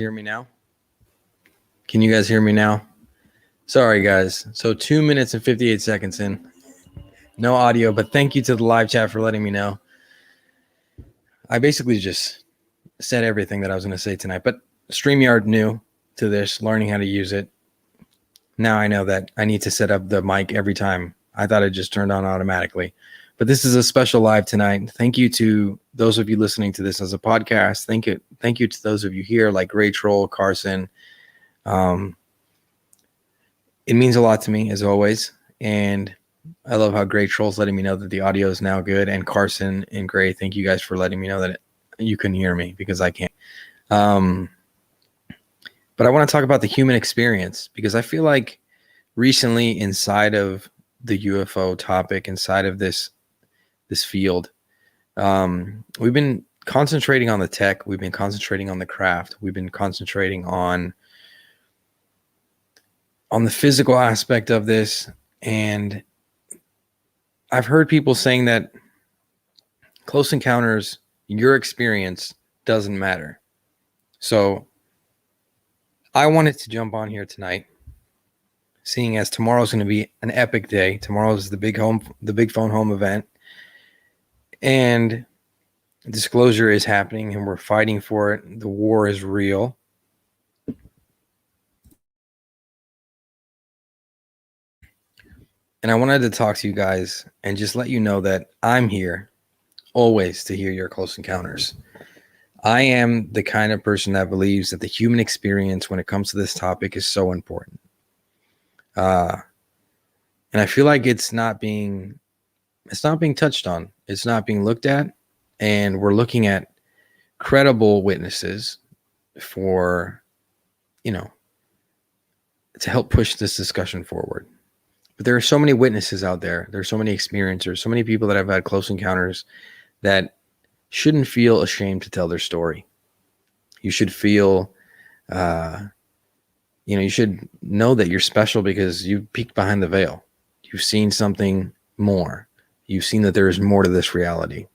Hear me now? Can you guys hear me now? Sorry, guys. So 2 minutes and 58 seconds in. No audio, but thank you to the live chat for letting me know. I basically just said everything that I was going to say tonight, but StreamYard new to this, learning how to use it. Now I know that I need to set up the mic every time. I thought it just turned on automatically. But this is a special live tonight. Thank you to those of you listening to this as a podcast. Thank you to those of you here like Ray Troll, Carson. It means a lot to me as always. And I love how Gray Troll's letting me know that the audio is now good. And Carson and Gray, thank you guys for letting me know that you couldn't hear me because I can't. But I want to talk about the human experience because I feel like recently inside of the UFO topic, inside of this field, we've been concentrating on the tech. We've been concentrating on the craft. We've been concentrating on the physical aspect of this. And I've heard people saying that close encounters, your experience doesn't matter. So I wanted to jump on here tonight, seeing as tomorrow's going to be an epic day. Tomorrow is the big phone home event. And disclosure is happening and we're fighting for it. The war is real. And I wanted to talk to you guys and just let you know that I'm here always to hear your close encounters. I am the kind of person that believes that the human experience when it comes to this topic is so important. And I feel like it's not being touched on. It's not being looked at. And we're looking at credible witnesses for, to help push this discussion forward. But there are so many witnesses out there. There's so many experiencers, so many people that have had close encounters that shouldn't feel ashamed to tell their story. You should feel, you should know that you're special because you've peeked behind the veil. You've seen something more. You've seen that there is more to this reality.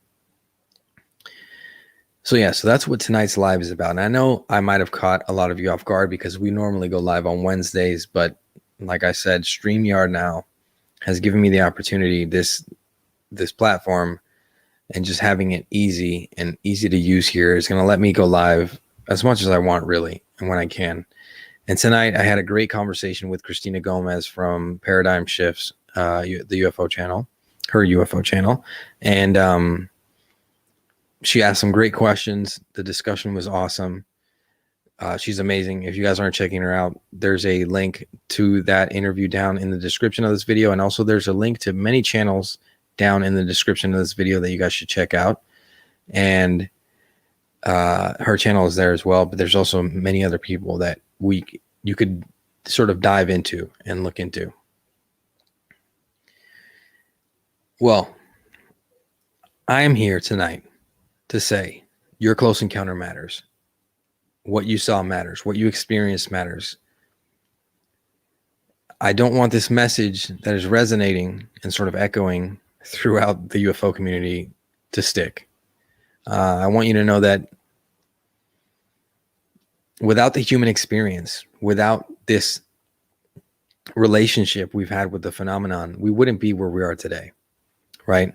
So that's what tonight's live is about. And I know I might have caught a lot of you off guard because we normally go live on Wednesdays, but like I said, StreamYard now has given me the opportunity, this platform, and just having it easy to use here is going to let me go live as much as I want, really, and when I can. And tonight I had a great conversation with Christina Gomez from Paradigm Shifts, the UFO channel, her UFO channel. And she asked some great questions. The discussion was awesome. She's amazing. If you guys aren't checking her out, there's a link to that interview down in the description of this video. And also there's a link to many channels down in the description of this video that you guys should check out. And her channel is there as well. But there's also many other people that you could sort of dive into and look into. Well, I am here tonight to say your close encounter matters. What you saw matters. What you experienced matters. I don't want this message that is resonating and sort of echoing throughout the UFO community to stick. I want you to know that without the human experience, without this relationship we've had with the phenomenon, we wouldn't be where we are today, right?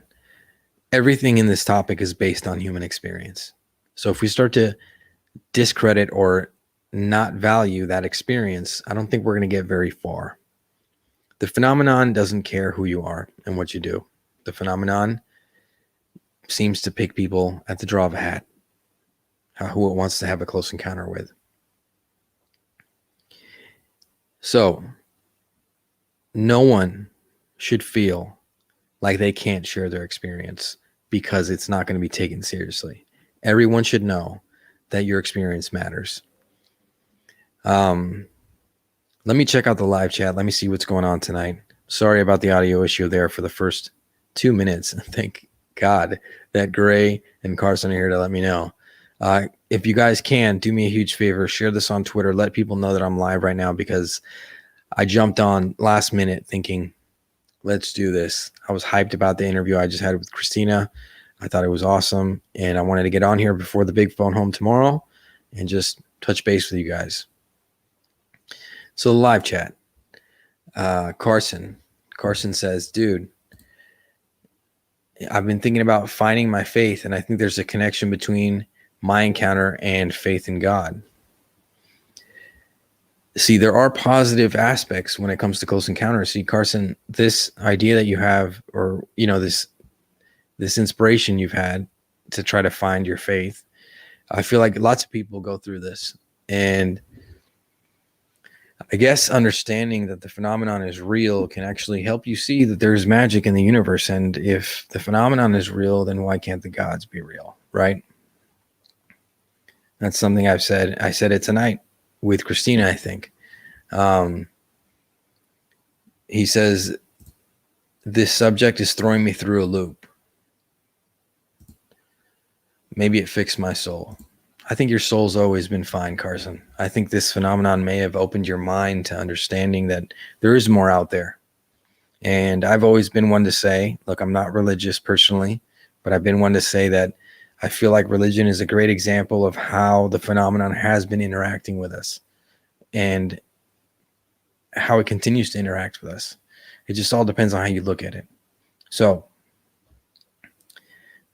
Everything in this topic is based on human experience. So if we start to discredit or not value that experience, I don't think we're going to get very far. The phenomenon doesn't care who you are and what you do. The phenomenon seems to pick people at the draw of a hat, who it wants to have a close encounter with. So no one should feel like they can't share their experience because it's not going to be taken seriously. Everyone should know that your experience matters. Let me check out the live chat. Let me see what's going on tonight. Sorry about the audio issue there for the first 2 minutes. Thank God that Gray and Carson are here to let me know. If you guys can, do me a huge favor, share this on Twitter. Let people know that I'm live right now because I jumped on last minute thinking, let's do this. I was hyped about the interview I just had with Christina. I thought it was awesome. And I wanted to get on here before the big phone home tomorrow and just touch base with you guys. So the live chat, Carson says, dude, I've been thinking about finding my faith, and I think there's a connection between my encounter and faith in God. See, there are positive aspects when it comes to close encounters. See, Carson, this idea that you have, or, you know, this inspiration you've had to try to find your faith, I feel like lots of people go through this. And I guess understanding that the phenomenon is real can actually help you see that there's magic in the universe. And if the phenomenon is real, then why can't the gods be real, right? That's something I've said. I said it tonight with Christina, I think. He says, this subject is throwing me through a loop. Maybe it fixed my soul. I think your soul's always been fine, Carson. I think this phenomenon may have opened your mind to understanding that there is more out there. And I've always been one to say, look, I'm not religious personally, but I've been one to say that I feel like religion is a great example of how the phenomenon has been interacting with us and how it continues to interact with us. It just all depends on how you look at it. So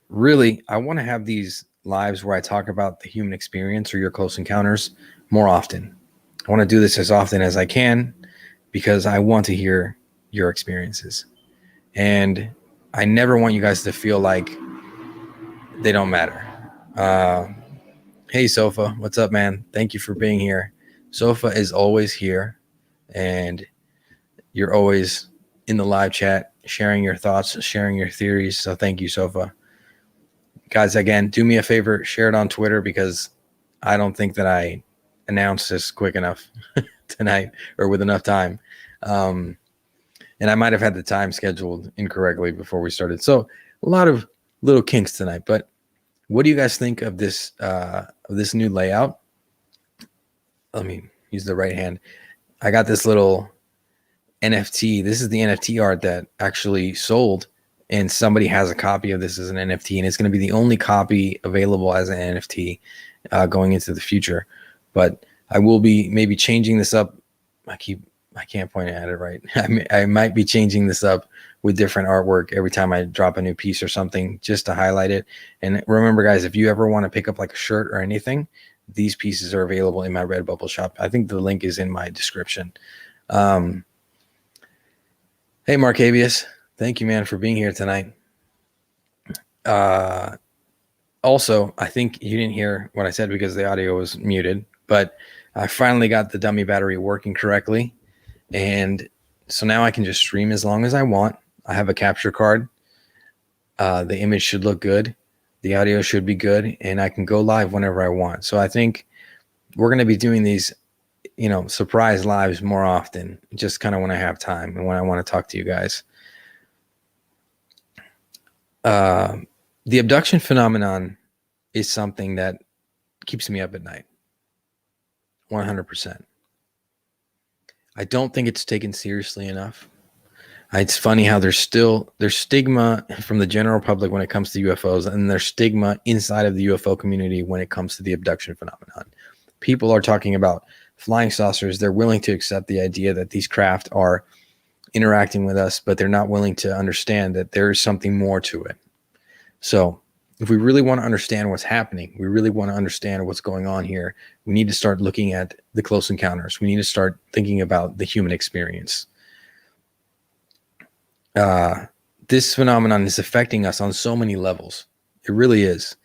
really, I want to have these lives where I talk about the human experience or your close encounters more often. I want to do this as often as I can because I want to hear your experiences. And I never want you guys to feel like they don't matter. Hey, Sofa, what's up, man? Thank you for being here. Sofa is always here, and you're always in the live chat, sharing your thoughts, sharing your theories. So thank you, Sofa. Guys, again, do me a favor, share it on Twitter because I don't think that I announced this quick enough tonight or with enough time. And I might have had the time scheduled incorrectly before we started. So a lot of little kinks tonight. But what do you guys think of this new layout? Let me use the right hand. I got this little NFT. This is the NFT art that actually sold. And somebody has a copy of this as an NFT, and it's going to be the only copy available as an NFT going into the future. But I will be maybe changing this up. I can't point at it right. I might be changing this up with different artwork every time I drop a new piece or something just to highlight it. And remember, guys, if you ever want to pick up like a shirt or anything, these pieces are available in my Redbubble shop. I think the link is in my description. Hey, Marcavius. Thank you, man, for being here tonight. Also, I think you didn't hear what I said because the audio was muted, but I finally got the dummy battery working correctly. And so now I can just stream as long as I want. I have a capture card. The image should look good. The audio should be good. And I can go live whenever I want. So I think we're going to be doing these, surprise lives more often, just kind of when I have time and when I want to talk to you guys. The abduction phenomenon is something that keeps me up at night. 100%. I don't think it's taken seriously enough. It's funny how there's stigma from the general public when it comes to UFOs, and there's stigma inside of the UFO community when it comes to the abduction phenomenon. People are talking about flying saucers. They're willing to accept the idea that these craft are interacting with us, but they're not willing to understand that there is something more to it. So if we really want to understand what's happening, we really want to understand what's going on here, we need to start looking at the close encounters. We need to start thinking about the human experience. This phenomenon is affecting us on so many levels. It really is.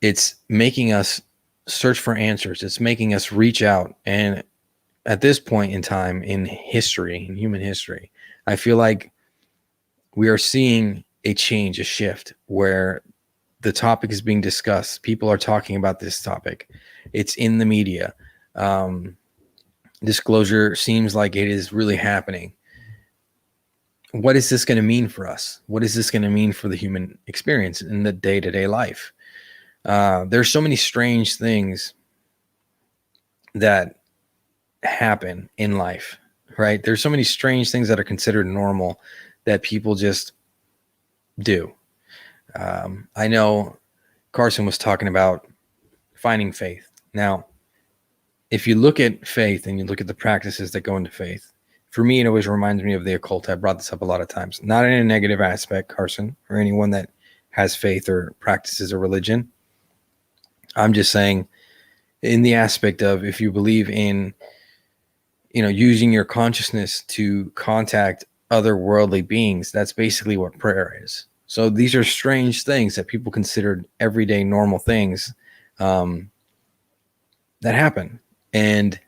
It's making us search for answers. It's making us reach out. And at this point in time in history, in human history, I feel like we are seeing a change, a shift where the topic is being discussed. People are talking about this topic. It's in the media. Disclosure seems like it is really happening. What is this going to mean for us? What is this going to mean for the human experience in the day-to-day life? There's so many strange things that happen in life, right? There's so many strange things that are considered normal that people just do. I know Carson was talking about finding faith. Now, if you look at faith and you look at the practices that go into faith, for me, it always reminds me of the occult. I brought this up a lot of times, not in a negative aspect, Carson, or anyone that has faith or practices a religion. I'm just saying in the aspect of, if you believe in, using your consciousness to contact other worldly beings, that's basically what prayer is. So these are strange things that people considered everyday normal things that happen. And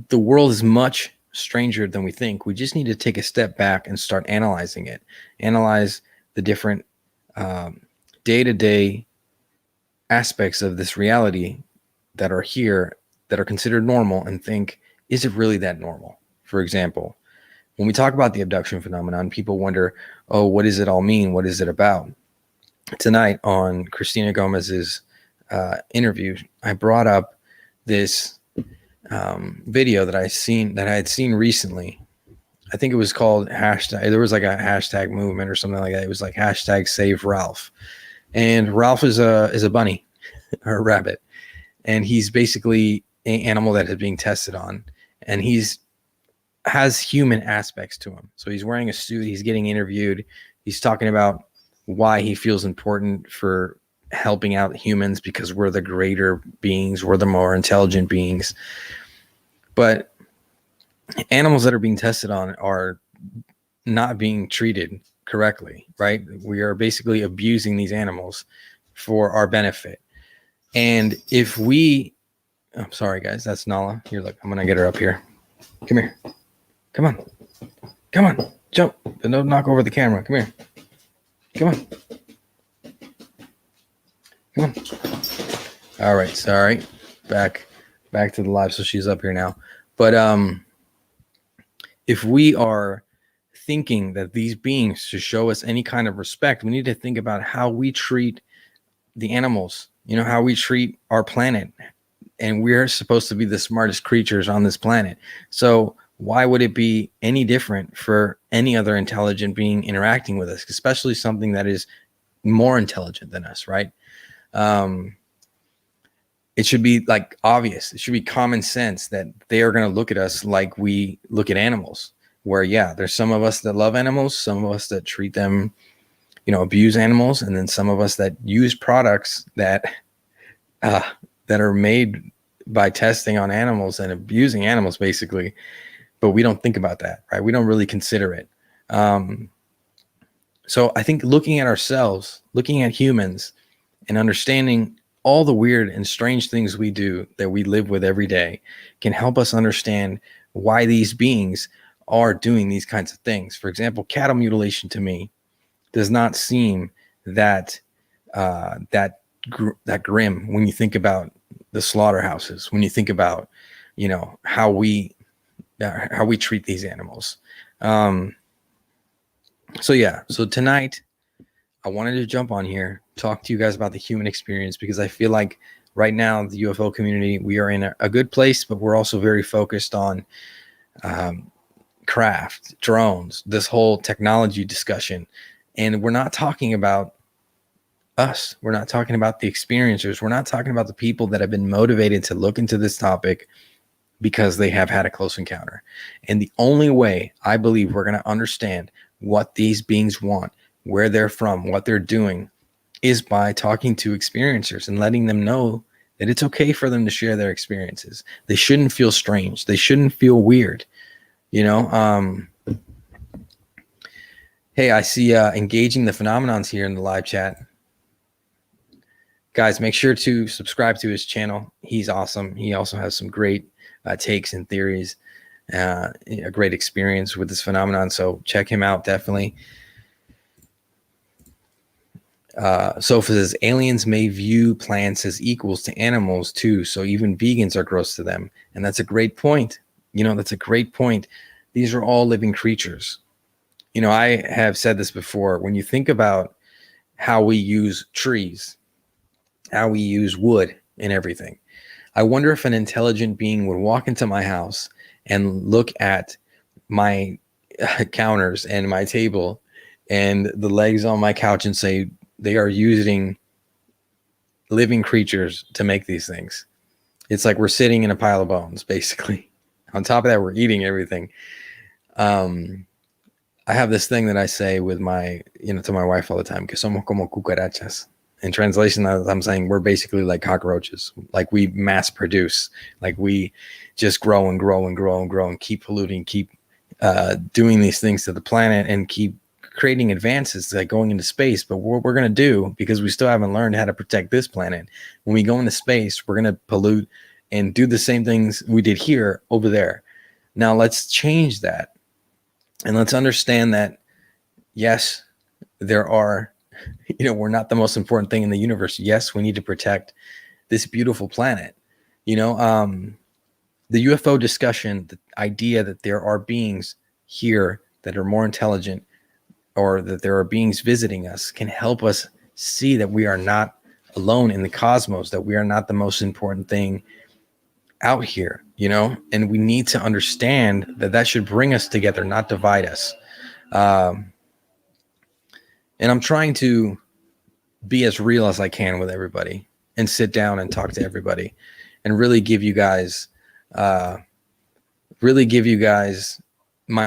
the world is much stranger than we think. We just need to take a step back and start analyzing it, analyze the different day-to-day aspects of this reality that are here, that are considered normal, and think, is it really that normal? For example, when we talk about the abduction phenomenon, people wonder, oh, what does it all mean? What is it about? Tonight on Christina Gomez's interview, I brought up this video that I had seen recently. I think it was called hashtag. There was like a hashtag movement or something like that. It was like hashtag Save Ralph, and Ralph is a bunny or a rabbit, and he's basically an animal that is being tested on, and has human aspects to him. So he's wearing a suit. He's getting interviewed. He's talking about why he feels important for helping out humans because we're the greater beings, we're the more intelligent beings. But animals that are being tested on are not being treated correctly, right? We are basically abusing these animals for our benefit. And if I'm sorry, guys, that's Nala. Here, look, I'm going to get her up here. Come here. Come on, jump. Don't knock over the camera. Come here. Come on. All right, sorry. Back to the live. So she's up here now. But if we are thinking that these beings should show us any kind of respect, we need to think about how we treat the animals, how we treat our planet. And we're supposed to be the smartest creatures on this planet. So why would it be any different for any other intelligent being interacting with us, especially something that is more intelligent than us, right? It should be like obvious. It should be common sense that they are going to look at us like we look at animals, where, yeah, there's some of us that love animals, some of us that treat them, abuse animals, and then some of us that use products that are made by testing on animals and abusing animals, basically. But we don't think about that, right? We don't really consider it. So I think looking at ourselves, looking at humans, and understanding all the weird and strange things we do that we live with every day can help us understand why these beings are doing these kinds of things. For example, cattle mutilation to me does not seem that grim when you think about the slaughterhouses, when you think about, how we treat these animals. So tonight I wanted to jump on here, talk to you guys about the human experience, because I feel like right now, the UFO community, we are in a good place, but we're also very focused on craft, drones, this whole technology discussion. And we're not talking about us. We're not talking about the experiencers. We're not talking about the people that have been motivated to look into this topic because they have had a close encounter. And the only way I believe we're going to understand what these beings want, where they're from, what they're doing, is by talking to experiencers and letting them know that it's okay for them to share their experiences. They shouldn't feel strange. They shouldn't feel weird. Hey, I see engaging the phenomenons here in the live chat. Guys, make sure to subscribe to his channel. He's awesome. He also has some great takes and theories, a great experience with this phenomenon. So check him out, definitely. Sophia says, aliens may view plants as equals to animals too. So even vegans are gross to them. And that's a great point. That's a great point. These are all living creatures. I have said this before. When you think about how we use trees, how we use wood and everything, I wonder if an intelligent being would walk into my house and look at my counters and my table and the legs on my couch and say, they are using living creatures to make these things. It's like we're sitting in a pile of bones, basically. On top of that, we're eating everything. I have this thing that I say with my, to my wife all the time, que somos como cucarachas. In translation, I'm saying we're basically like cockroaches. Like we mass produce, like we just grow and grow and grow and grow and keep polluting, keep doing these things to the planet and keep creating advances, like going into space. But what we're going to do, because we still haven't learned how to protect this planet, when we go into space, we're going to pollute and do the same things we did here over there. Now let's change that. And let's understand that, yes, there are, we're not the most important thing in the universe. Yes, we need to protect this beautiful planet. The UFO discussion, the idea that there are beings here that are more intelligent, or that there are beings visiting us, can help us see that we are not alone in the cosmos, that we are not the most important thing out here, and we need to understand that should bring us together, not divide us. And I'm trying to be as real as I can with everybody and sit down and talk to everybody and really give you guys my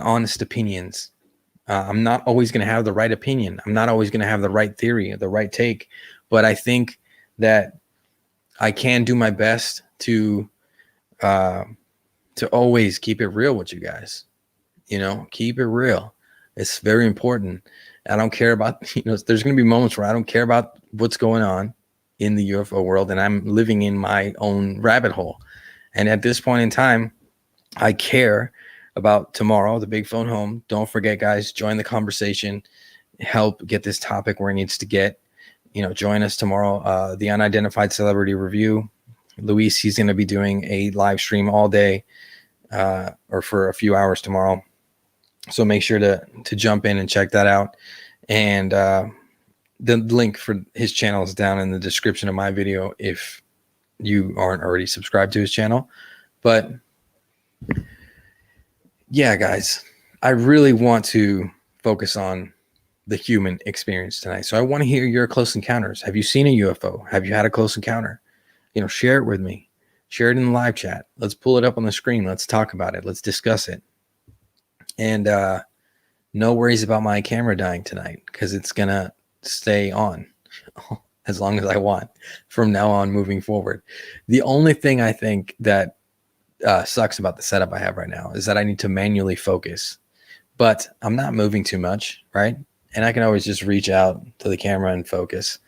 honest opinions. I'm not always going to have the right opinion. I'm not always going to have the right theory, the right take, but I think that I can do my best to always keep it real with you guys. Keep it real. It's very important. I don't care about, there's going to be moments where I don't care about what's going on in the UFO world, and I'm living in my own rabbit hole. And at this point in time, I care about tomorrow, the big phone home. Don't forget, guys, join the conversation, help get this topic where it needs to get. Join us tomorrow. The Unidentified Celebrity Review. Luis, he's going to be doing a live stream all day, or for a few hours tomorrow. So make sure to jump in and check that out. And the link for his channel is down in the description of my video if you aren't already subscribed to his channel. But yeah, guys, I really want to focus on the human experience tonight. So I want to hear your close encounters. Have you seen a UFO? Have you had a close encounter? Share it with me. Share it in the live chat. Let's pull it up on the screen. Let's talk about it. Let's discuss it. And no worries about my camera dying tonight, because it's going to stay on as long as I want from now on moving forward. The only thing I think that sucks about the setup I have right now is that I need to manually focus, but I'm not moving too much, right? And I can always just reach out to the camera and focus.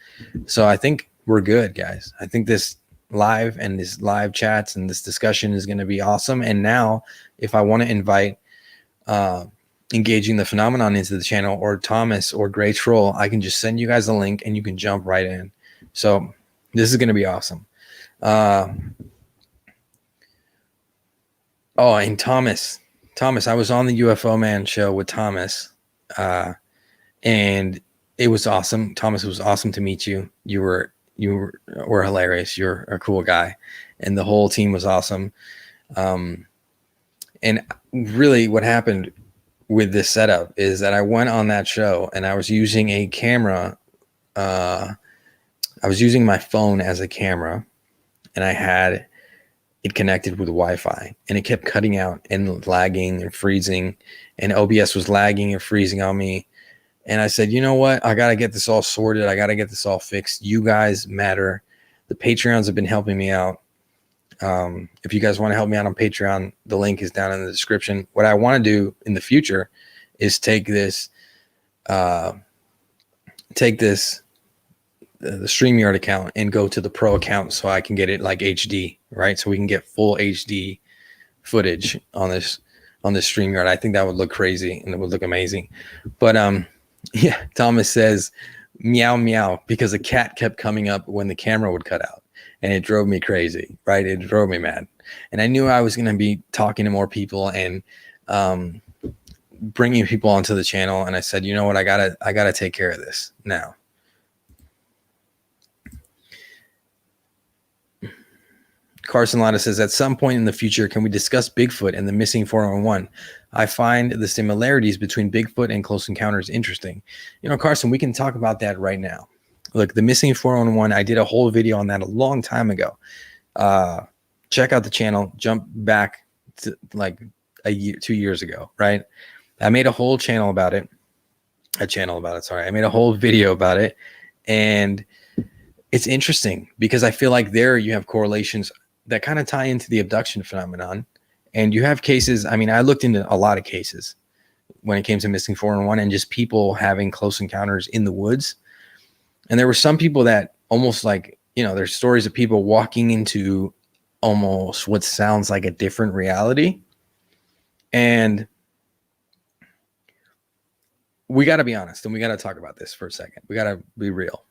So I think we're good, guys. I think this live and this live chats and this discussion is going to be awesome. And now if I want to invite Engaging the Phenomenon into the channel, or Thomas or Gray Troll, I can just send you guys a link and you can jump right in. So this is going to be awesome. Oh, and Thomas, I was on the UFO Man show with Thomas, and it was awesome. Thomas, it was awesome to meet you. You were hilarious. You're a cool guy, and the whole team was awesome. And really what happened with this setup is that I went on that show and I was using a camera. I was using my phone as a camera, and I had it connected with Wi-Fi, and it kept cutting out and lagging and freezing, and OBS was lagging and freezing on me. And I said, you know what? I got to get this all sorted. I got to get this all fixed. You guys matter. The Patreons have been helping me out. If you guys want to help me out on Patreon, the link is down in the description. What I want to do in the future is take this, the StreamYard account and go to the pro account so I can get it like HD, right? So we can get full HD footage on this StreamYard. I think that would look crazy and it would look amazing. But yeah, Thomas says meow meow because a cat kept coming up when the camera would cut out, and it drove me crazy, right? It drove me mad. And I knew I was going to be talking to more people and bringing people onto the channel, and I said, you know what? I gotta take care of this now. Carson Latta says, at some point in the future, can we discuss Bigfoot and the missing 411? I find the similarities between Bigfoot and Close Encounters interesting. Carson, we can talk about that right now. Look, the missing 411, I did a whole video on that a long time ago. check out the channel, jump back to like a year, 2 years ago, right? I made a whole channel about it. Sorry. I made a whole video about it. And it's interesting because I feel like there you have correlations that kind of tie into the abduction phenomenon. And you have cases. I mean, I looked into a lot of cases when it came to missing 411 and just people having close encounters in the woods. And there were some people that almost like, there's stories of people walking into almost what sounds like a different reality. And we got to be honest, and we got to talk about this for a second. We got to be real.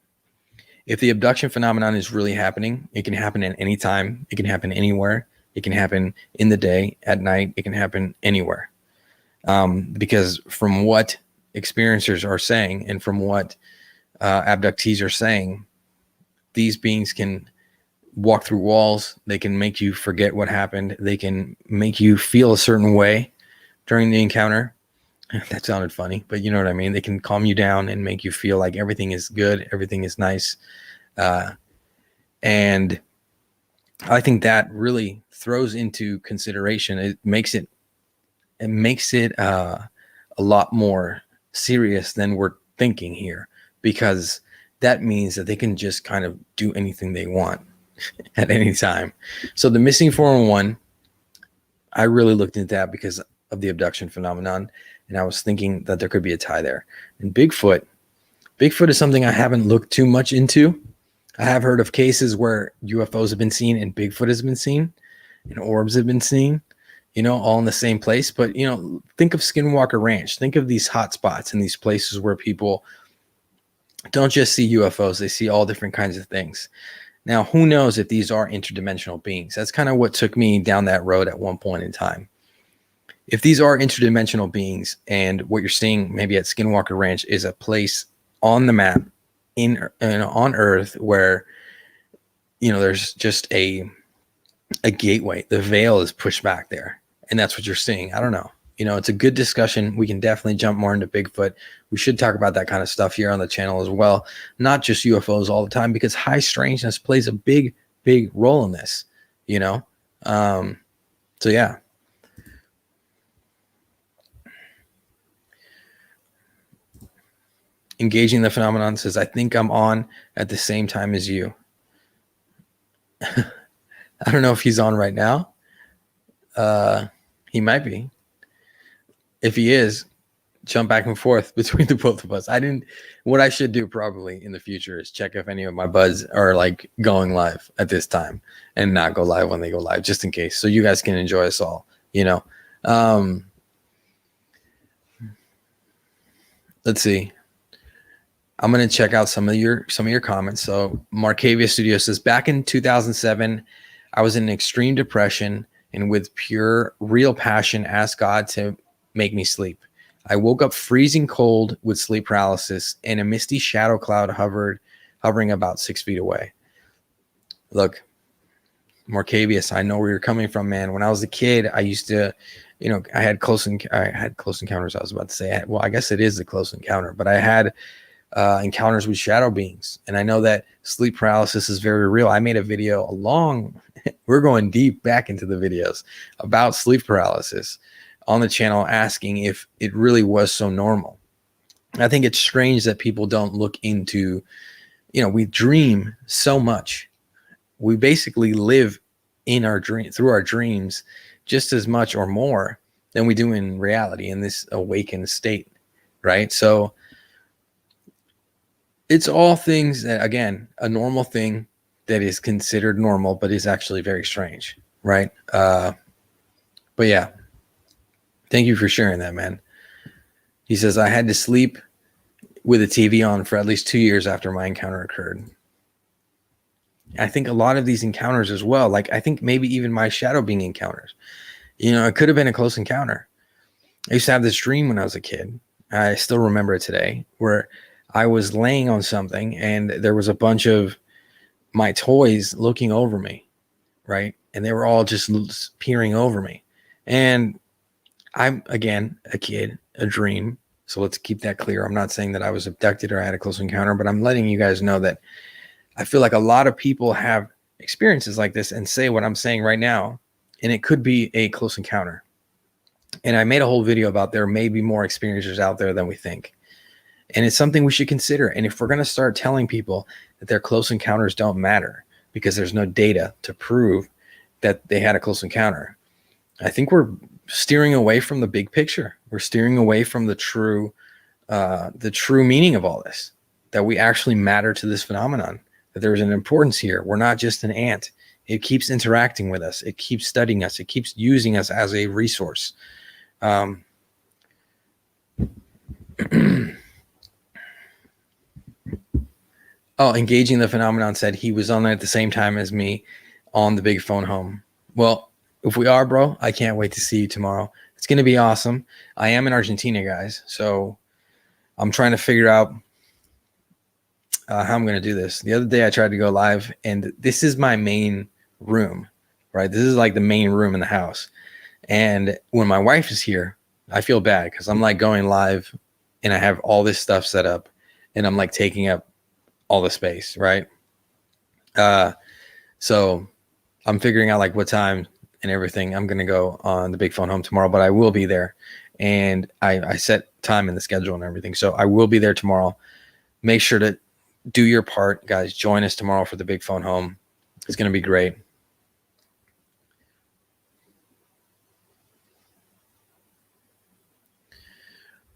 If the abduction phenomenon is really happening, it can happen at any time. It can happen anywhere. It can happen in the day, at night. It can happen anywhere. Because from what experiencers are saying and from what abductees are saying, these beings can walk through walls. They can make you forget what happened. They can make you feel a certain way during the encounter. That sounded funny, but you know what I mean? They can calm you down and make you feel like everything is good. Everything is nice. And I think that really throws into consideration. It makes it a lot more serious than we're thinking here, because that means that they can just kind of do anything they want at any time. So the missing 411, I really looked into that because of the abduction phenomenon. And I was thinking that there could be a tie there. And Bigfoot is something I haven't looked too much into. I have heard of cases where UFOs have been seen and Bigfoot has been seen and orbs have been seen, all in the same place. But, think of Skinwalker Ranch. Think of these hot spots and these places where people don't just see UFOs. They see all different kinds of things. Now, who knows if these are interdimensional beings? That's kind of what took me down that road at one point in time. If these are interdimensional beings and what you're seeing maybe at Skinwalker Ranch is a place on the map on Earth where, there's just a gateway, the veil is pushed back there. And that's what you're seeing. I don't know. It's a good discussion. We can definitely jump more into Bigfoot. We should talk about that kind of stuff here on the channel as well. Not just UFOs all the time, because high strangeness plays a big, big role in this, So yeah. Engaging the phenomenon says, I think I'm on at the same time as you. I don't know if he's on right now. He might be. If he is, jump back and forth between the both of us. What I should do probably in the future is check if any of my buds are like going live at this time and not go live when they go live, just in case. So you guys can enjoy us all, let's see. I'm going to check out some of your comments. So Marcavia Studio says, back in 2007, I was in extreme depression and with pure, real passion asked God to make me sleep. I woke up freezing cold with sleep paralysis and a misty shadow cloud hovering about 6 feet away. Look, Marcavius, I know where you're coming from, man. When I was a kid, I used to, I had close encounters. I was about to say, I guess it is a close encounter, but I had encounters with shadow beings. And I know that sleep paralysis is very real. I made a video we're going deep back into the videos about sleep paralysis on the channel, asking if it really was so normal. I think it's strange that people don't look into, we dream so much. We basically live in our through our dreams just as much or more than we do in reality in this awakened state, right? So it's all things that, again, a normal thing that is considered normal, but is actually very strange, right? But yeah, thank you for sharing that, man. He says, I had to sleep with a TV on for at least 2 years after my encounter occurred. I think a lot of these encounters as well, like I think maybe even my shadow being encounters, it could have been a close encounter. I used to have this dream when I was a kid. I still remember it today, where I was laying on something and there was a bunch of my toys looking over me, right? And they were all just peering over me. And I'm, again, a kid, a dream. So let's keep that clear. I'm not saying that I was abducted or I had a close encounter, but I'm letting you guys know that I feel like a lot of people have experiences like this and say what I'm saying right now, and it could be a close encounter. And I made a whole video about there may be more experiencers out there than we think. And it's something we should consider. And if we're going to start telling people that their close encounters don't matter because there's no data to prove that they had a close encounter, I think we're steering away from the big picture. We're steering away from the true meaning of all this, that we actually matter to this phenomenon, that there's an importance here. We're not just an ant. It keeps interacting with us. It keeps studying us. It keeps using us as a resource. Engaging the phenomenon said he was on there at the same time as me on the big phone home. Well, if we are, bro, I can't wait to see you tomorrow. It's going to be awesome. I am in Argentina, guys. So I'm trying to figure out how I'm going to do this. The other day I tried to go live, and this is my main room, right? This is like the main room in the house. And when my wife is here, I feel bad because I'm like going live and I have all this stuff set up and I'm like taking up all the space, right? So I'm figuring out like what time and everything I'm going to go on the big phone home tomorrow, but I will be there. And I set time in the schedule and everything. So I will be there tomorrow. Make sure to do your part, guys. Join us tomorrow for the big phone home. It's going to be great.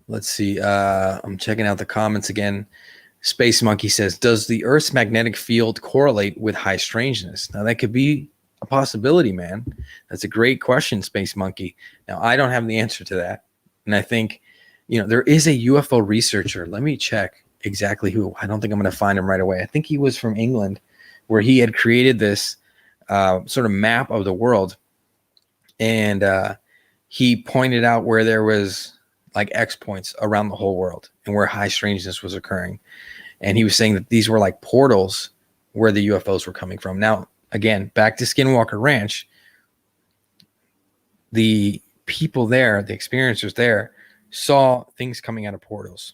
Let's see. I'm checking out the comments again. Space Monkey says, does the Earth's magnetic field correlate with high strangeness? Now, that could be a possibility, man. That's a great question, Space Monkey. Now, I don't have the answer to that. And I think, there is a UFO researcher. Let me check exactly who. I don't think I'm going to find him right away. I think he was from England, where he had created this sort of map of the world. And he pointed out where there was like X points around the whole world and where high strangeness was occurring. And he was saying that these were like portals where the UFOs were coming from. Now, again, back to Skinwalker Ranch, the people there, the experiencers there, saw things coming out of portals.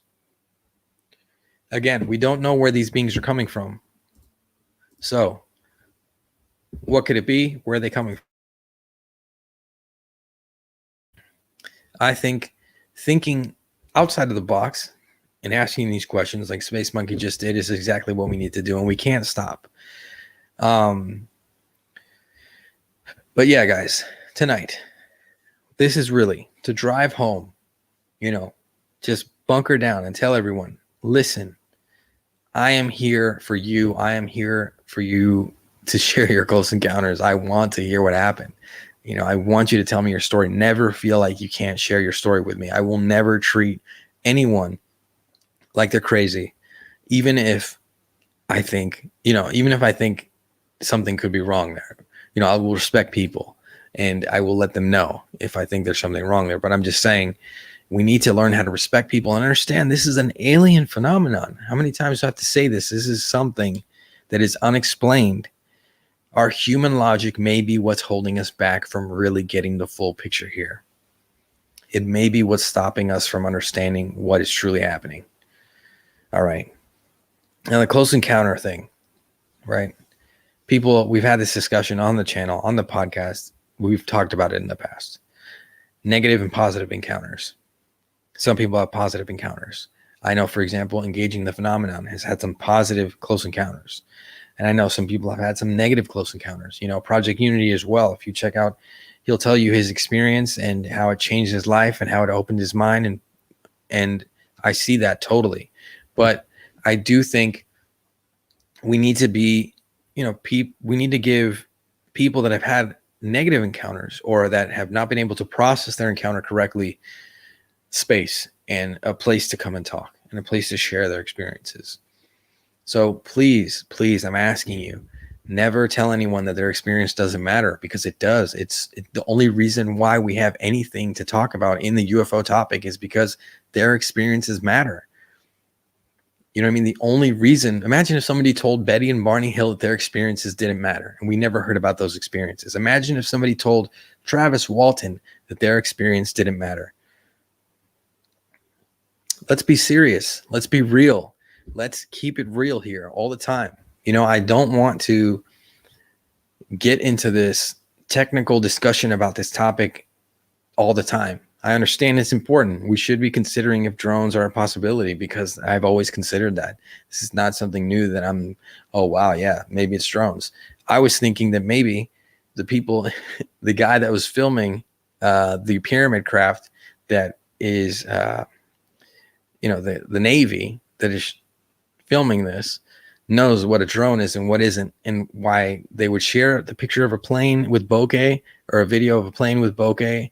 Again, we don't know where these beings are coming from. So, what could it be? Where are they coming from? I think thinking outside of the box and asking these questions like Space Monkey just did is exactly what we need to do, and we can't stop. But yeah, guys, tonight, this is really to drive home, just bunker down and tell everyone, listen, I am here for you. I am here for you to share your close encounters. I want to hear what happened. I want you to tell me your story. Never feel like you can't share your story with me. I will never treat anyone like they're crazy, even if I think something could be wrong there. I will respect people and I will let them know if I think there's something wrong there. But I'm just saying we need to learn how to respect people and understand this is an alien phenomenon. How many times do I have to say this? This is something that is unexplained. Our human logic may be what's holding us back from really getting the full picture here. It may be what's stopping us from understanding what is truly happening. All right. Now, the close encounter thing, right? People, we've had this discussion on the channel, on the podcast. We've talked about it in the past. Negative and positive encounters. Some people have positive encounters. I know, for example, Engaging the Phenomenon has had some positive close encounters. And I know some people have had some negative close encounters. Project Unity as well. If you check out, he'll tell you his experience and how it changed his life and how it opened his mind. And I see that totally. But I do think we need to be, we need to give people that have had negative encounters or that have not been able to process their encounter correctly space and a place to come and talk and a place to share their experiences. So please, I'm asking you, never tell anyone that their experience doesn't matter, because it does. It's the only reason why we have anything to talk about in the UFO topic is because their experiences matter. You know what I mean? The only reason, imagine if somebody told Betty and Barney Hill that their experiences didn't matter and we never heard about those experiences. Imagine if somebody told Travis Walton that their experience didn't matter. Let's be serious. Let's be real. Let's keep it real here all the time. I don't want to get into this technical discussion about this topic all the time. I understand it's important. We should be considering if drones are a possibility, because I've always considered that. This is not something new that I'm, oh, wow, yeah, maybe it's drones. I was thinking that maybe the people, the guy that was filming the pyramid craft that is, the Navy that is filming this knows what a drone is and what isn't, and why they would share the picture of a plane with bokeh or a video of a plane with bokeh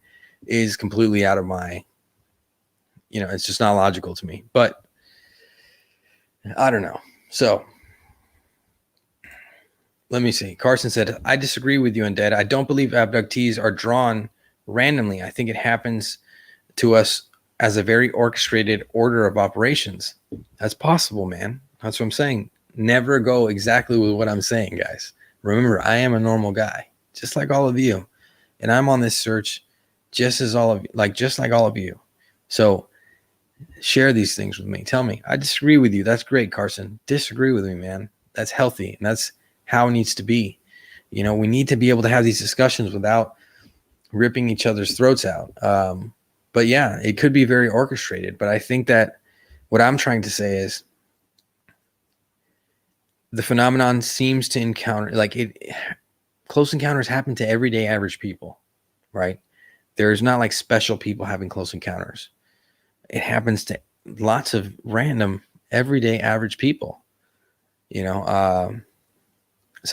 is completely out of my, it's just not logical to me. But I don't know. So let me see. Carson said, I disagree with you, Undead. I don't believe abductees are drawn randomly. I think it happens to us as a very orchestrated order of operations. That's possible, man. That's what I'm saying. Never go exactly with what I'm saying, guys. Remember, I am a normal guy, just like all of you. And I'm on this search just like all of you. So share these things with me. Tell me, I disagree with you. That's great, Carson. Disagree with me, man. That's healthy. And that's how it needs to be. We need to be able to have these discussions without ripping each other's throats out. But yeah, it could be very orchestrated. But I think that what I'm trying to say is the phenomenon seems to encounter, close encounters happen to everyday average people, right? There's not like special people having close encounters. It happens to lots of random everyday average people. Some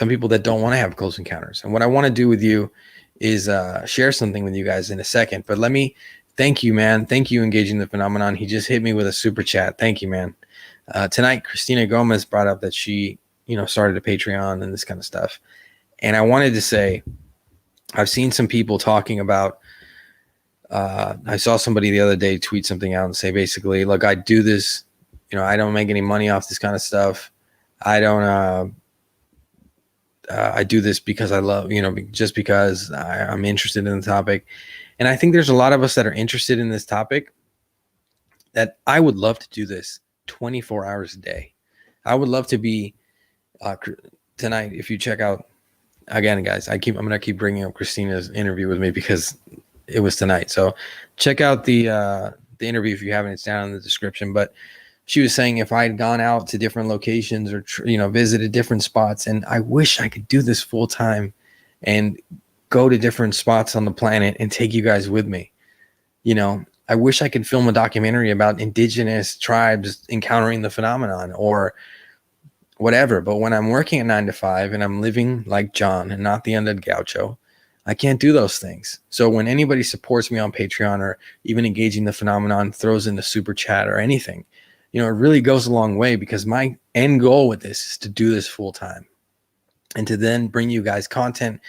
people that don't want to have close encounters. And what I want to do with you is share something with you guys in a second. But let me thank you, man. Thank you, Engaging the Phenomenon. He just hit me with a super chat. Thank you, man. Tonight, Christina Gomez brought up that she, started a Patreon and this kind of stuff. And I wanted to say, I've seen some people talking about, I saw somebody the other day tweet something out and say, basically, look, I do this, I don't make any money off this kind of stuff. I don't, I do this because I love, just because I'm interested in the topic. And I think there's a lot of us that are interested in this topic that I would love to do this 24 hours a day. I would love to be, tonight, if you check out, again, guys, I'm going to keep bringing up Christina's interview with me because it was tonight. So check out the interview if you haven't. It's down in the description. But she was saying if I had gone out to different locations or visited different spots, and I wish I could do this full time and go to different spots on the planet and take you guys with me. I wish I could film a documentary about indigenous tribes encountering the phenomenon or whatever. But when I'm working at 9 to 5 and I'm living like John and not the undead gaucho, I can't do those things. So when anybody supports me on Patreon or even Engaging the Phenomenon, throws in the super chat or anything, it really goes a long way, because my end goal with this is to do this full time and to then bring you guys content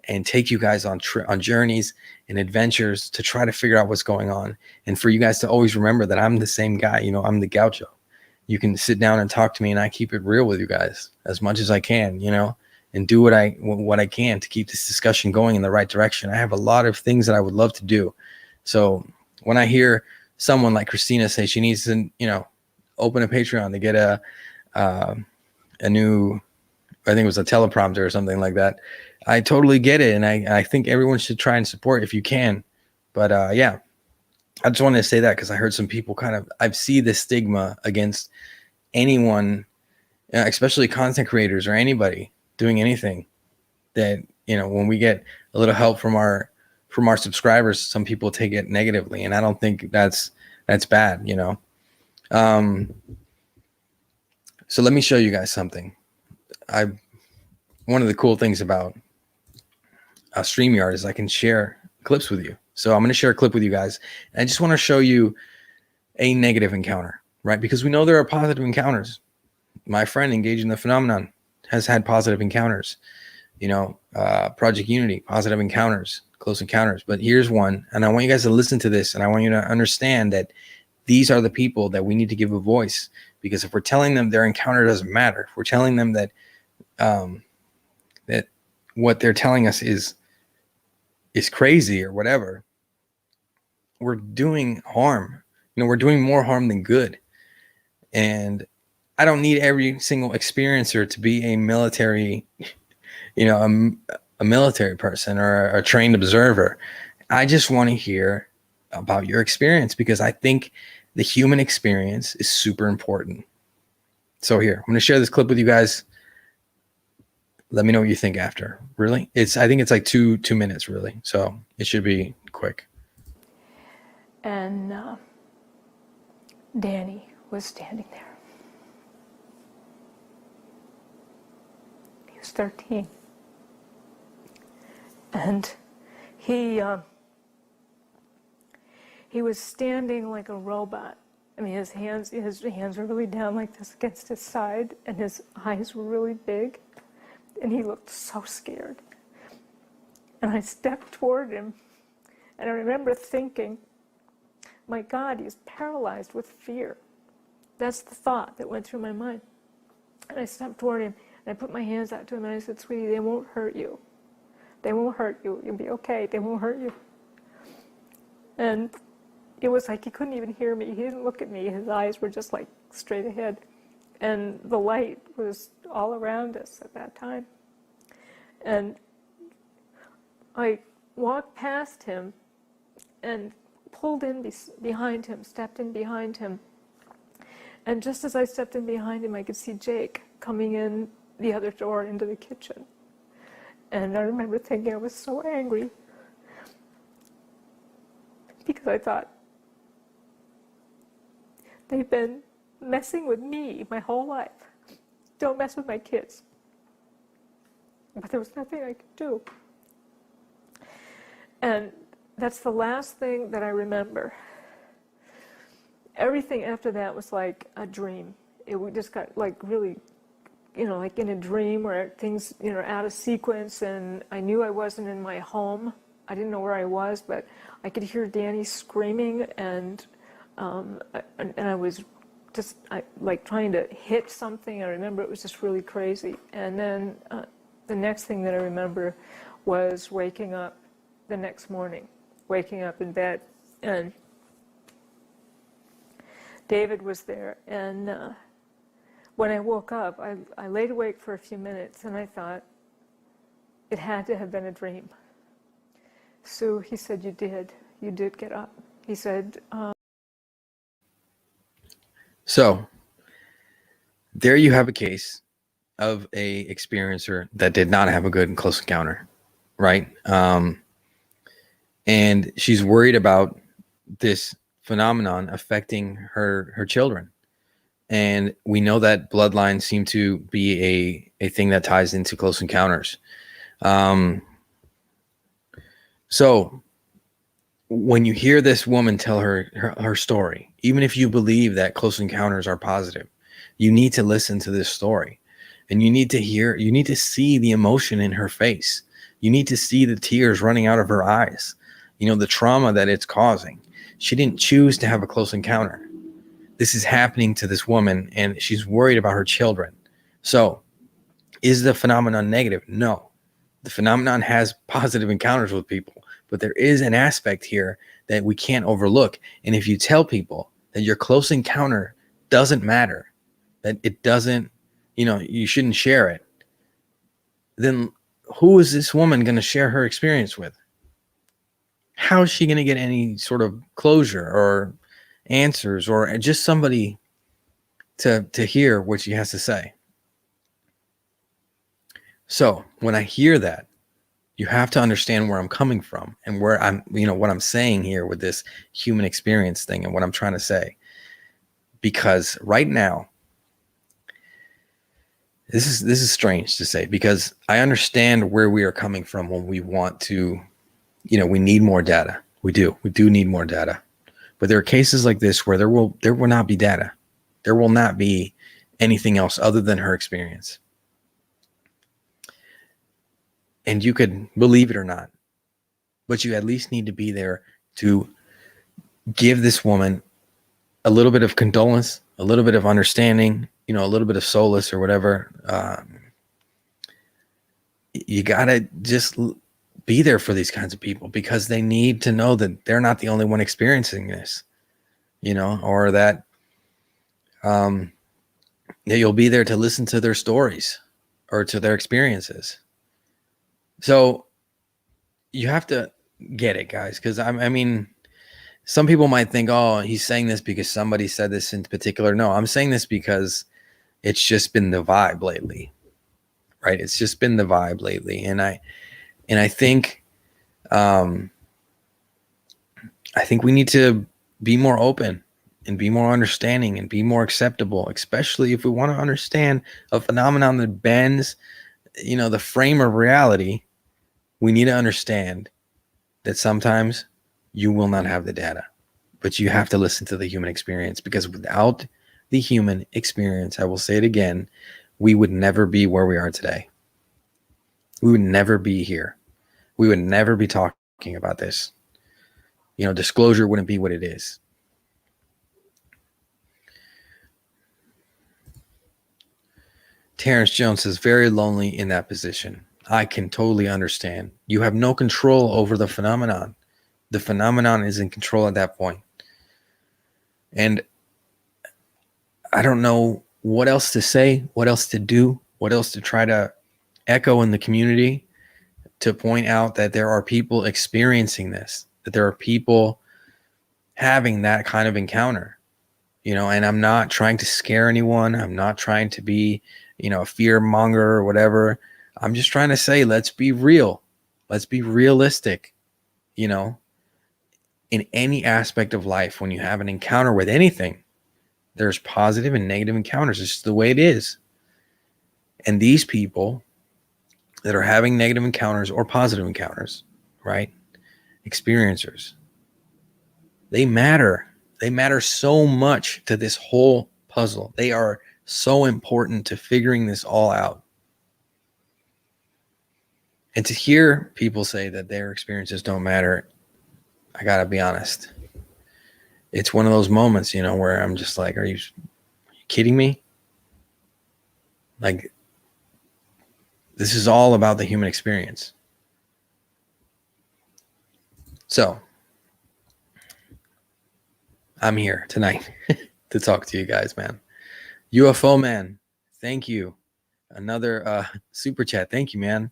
and take you guys on journeys and adventures to try to figure out what's going on. And for you guys to always remember that I'm the same guy, I'm the gaucho. You can sit down and talk to me and I keep it real with you guys as much as I can, and do what I can to keep this discussion going in the right direction. I have a lot of things that I would love to do. So when I hear someone like Christina say she needs to, open a Patreon to get a new, I think it was a teleprompter or something like that, I totally get it. And I think everyone should try and support if you can. But yeah, I just wanted to say that because I heard some people I see this stigma against anyone, especially content creators or anybody doing anything, that, when we get a little help from our subscribers, some people take it negatively. And I don't think that's bad, So let me show you guys something. One of the cool things about StreamYard is I can share clips with you. So I'm going to share a clip with you guys. And I just want to show you a negative encounter, right? Because we know there are positive encounters. My friend Engaging the Phenomenon has had positive encounters. Project Unity, positive encounters, close encounters. But here's one, and I want you guys to listen to this, and I want you to understand that these are the people that we need to give a voice. Because if we're telling them their encounter doesn't matter, if we're telling them that that what they're telling us is crazy or whatever, we're doing harm. We're doing more harm than good. And I don't need every single experiencer to be a military, a military person or a trained observer. I just want to hear about your experience, because I think the human experience is super important. So here, I'm going to share this clip with you guys. Let me know what you think after. Really? I think it's like two minutes, really. So it should be quick. And Danny was standing there. He was 13. And he was standing like a robot. I mean, his hands were really down like this against his side, and his eyes were really big, and he looked so scared. And I stepped toward him, and I remember thinking, my God, he's paralyzed with fear. That's the thought that went through my mind. And I stepped toward him, and I put my hands out to him, and I said, sweetie, they won't hurt you. They won't hurt you. You'll be okay. They won't hurt you. And it was like he couldn't even hear me. He didn't look at me. His eyes were just like straight ahead. And the light was all around us at that time. And I walked past him and pulled in behind him, stepped in behind him. And just as I stepped in behind him, I could see Jake coming in the other door into the kitchen. And I remember thinking I was so angry, because I thought, they've been messing with me my whole life. Don't mess with my kids. But there was nothing I could do. And that's the last thing that I remember. Everything after that was like a dream. We just got like really, like in a dream where things, out of sequence, and I knew I wasn't in my home. I didn't know where I was, but I could hear Danny screaming, and I was just like trying to hit something. I remember it was just really crazy. And then the next thing that I remember was waking up the next morning, waking up in bed, and David was there. And when I woke up, I laid awake for a few minutes, and I thought, it had to have been a dream. Sue, he said, you did get up. He said... So there you have a case of a experiencer that did not have a good and close encounter, right? And she's worried about this phenomenon affecting her children. And we know that bloodlines seem to be a thing that ties into close encounters. So when you hear this woman tell her story, even if you believe that close encounters are positive, you need to listen to this story, and you need to see the emotion in her face. You need to see the tears running out of her eyes, the trauma that it's causing. She didn't choose to have a close encounter. This is happening to this woman, and she's worried about her children. So is the phenomenon negative? No. The phenomenon has positive encounters with people, but there is an aspect here that we can't overlook. And if you tell people that your close encounter doesn't matter, that it doesn't, you shouldn't share it, then who is this woman going to share her experience with? How is she going to get any sort of closure or answers, or just somebody to hear what she has to say? So when I hear that, you have to understand where I'm coming from and where I'm, what I'm saying here with this human experience thing and what I'm trying to say. Because right now, this is strange to say, because I understand where we are coming from when we want to, we need more data. We do need more data. But there are cases like this where there will not be data. There will not be anything else other than her experience. And you could believe it or not, but you at least need to be there to give this woman a little bit of condolence, a little bit of understanding, a little bit of solace or whatever. You got to just be there for these kinds of people, because they need to know that they're not the only one experiencing this, or that you'll be there to listen to their stories or to their experiences. So you have to get it, guys, because I mean, some people might think, oh, he's saying this because somebody said this in particular. No, I'm saying this because it's just been the vibe lately, right? It's just been the vibe lately, and I think I think we need to be more open and be more understanding and be more acceptable, especially if we want to understand a phenomenon that bends, the frame of reality. We need to understand that sometimes you will not have the data, but you have to listen to the human experience, because without the human experience, I will say it again, we would never be where we are today. We would never be here. We would never be talking about this. Disclosure wouldn't be what it is. Terrence Jones is very lonely in that position. I can totally understand. You have no control over the phenomenon. The phenomenon is in control at that point. And I don't know what else to say, what else to do, what else to try to echo in the community to point out that there are people experiencing this, that there are people having that kind of encounter, and I'm not trying to scare anyone. I'm not trying to be, a fear monger or whatever. I'm just trying to say, let's be real. Let's be realistic, in any aspect of life. When you have an encounter with anything, there's positive and negative encounters. It's just the way it is. And these people that are having negative encounters or positive encounters, right? Experiencers, they matter. They matter so much to this whole puzzle. They are so important to figuring this all out. And to hear people say that their experiences don't matter, I gotta be honest. It's one of those moments, where I'm just like, are you kidding me? Like, this is all about the human experience. So I'm here tonight to talk to you guys, man. UFO man, thank you. Another super chat. Thank you, man.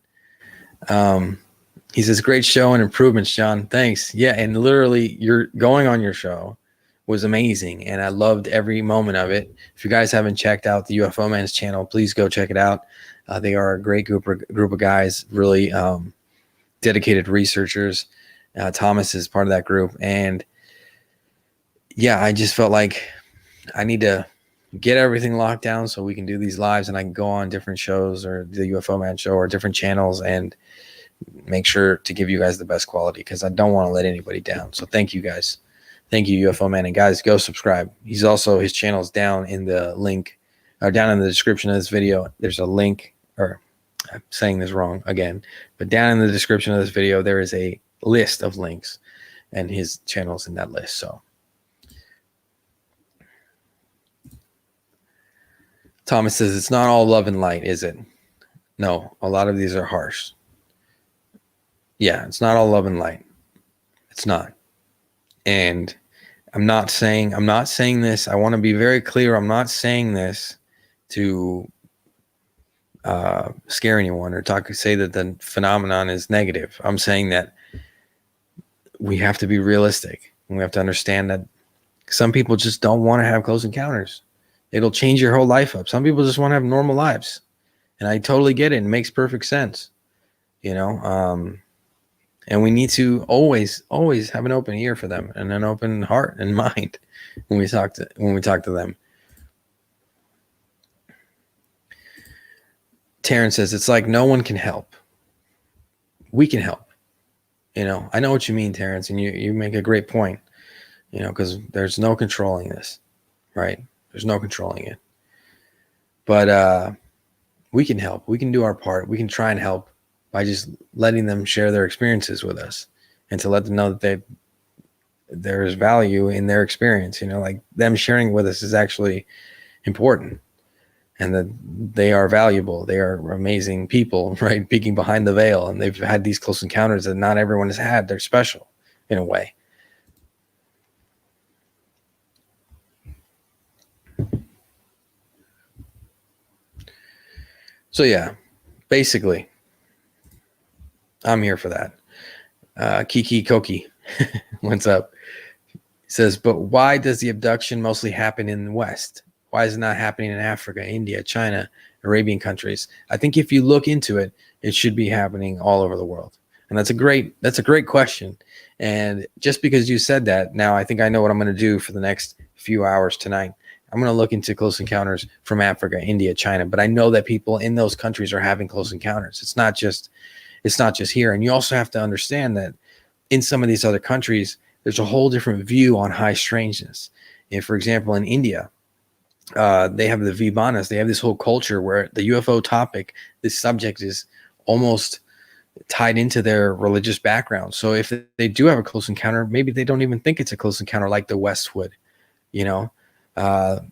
He says, great show and improvements, John. Thanks. Yeah, and literally you're going on your show was amazing, and I loved every moment of it. If you guys haven't checked out the UFO Man's channel, please go check it out. They are a great group of guys, really dedicated researchers. Thomas is part of that group, and yeah, I just felt like I need to get everything locked down so we can do these lives, and I can go on different shows or the UFO Man show or different channels and make sure to give you guys the best quality, because I don't want to let anybody down. So thank you guys. Thank you, UFO Man. And guys, go subscribe. His channel's down in the link, or down in the description of this video. There's a link, or I'm saying this wrong again, but down in the description of this video, there is a list of links, and his channel's in that list. So Thomas says, it's not all love and light, is it? No, a lot of these are harsh. Yeah, it's not all love and light. It's not. And I'm not saying this. I want to be very clear. I'm not saying this to scare anyone or say that the phenomenon is negative. I'm saying that we have to be realistic, and we have to understand that some people just don't want to have close encounters. It'll change your whole life up. Some people just want to have normal lives, and I totally get it. It makes perfect sense, and we need to always have an open ear for them and an open heart and mind when we talk to them. Terrence says, it's like no one can help. We can help. I know what you mean, Terrence, and you make a great point, because there's no controlling this, right? There's no controlling it. But we can help. We can do our part. We can try and help by just letting them share their experiences with us, and to let them know that there is value in their experience. Like them sharing with us is actually important, and that they are valuable. They are amazing people, right? Peeking behind the veil, and they've had these close encounters that not everyone has had. They're special in a way. So yeah, basically, I'm here for that. Kiki Koki, what's up? He says, but why does the abduction mostly happen in the West? Why is it not happening in Africa, India, China, Arabian countries? I think if you look into it, it should be happening all over the world. And that's a great question. And just because you said that, now I think I know what I'm going to do for the next few hours tonight. I'm going to look into close encounters from Africa, India, China, but I know that people in those countries are having close encounters. It's not just here. And you also have to understand that in some of these other countries, there's a whole different view on high strangeness. And for example, in India, they have the Vimanas. They have this whole culture where the UFO topic, this subject, is almost tied into their religious background. So if they do have a close encounter, maybe they don't even think it's a close encounter like the West would. You know, the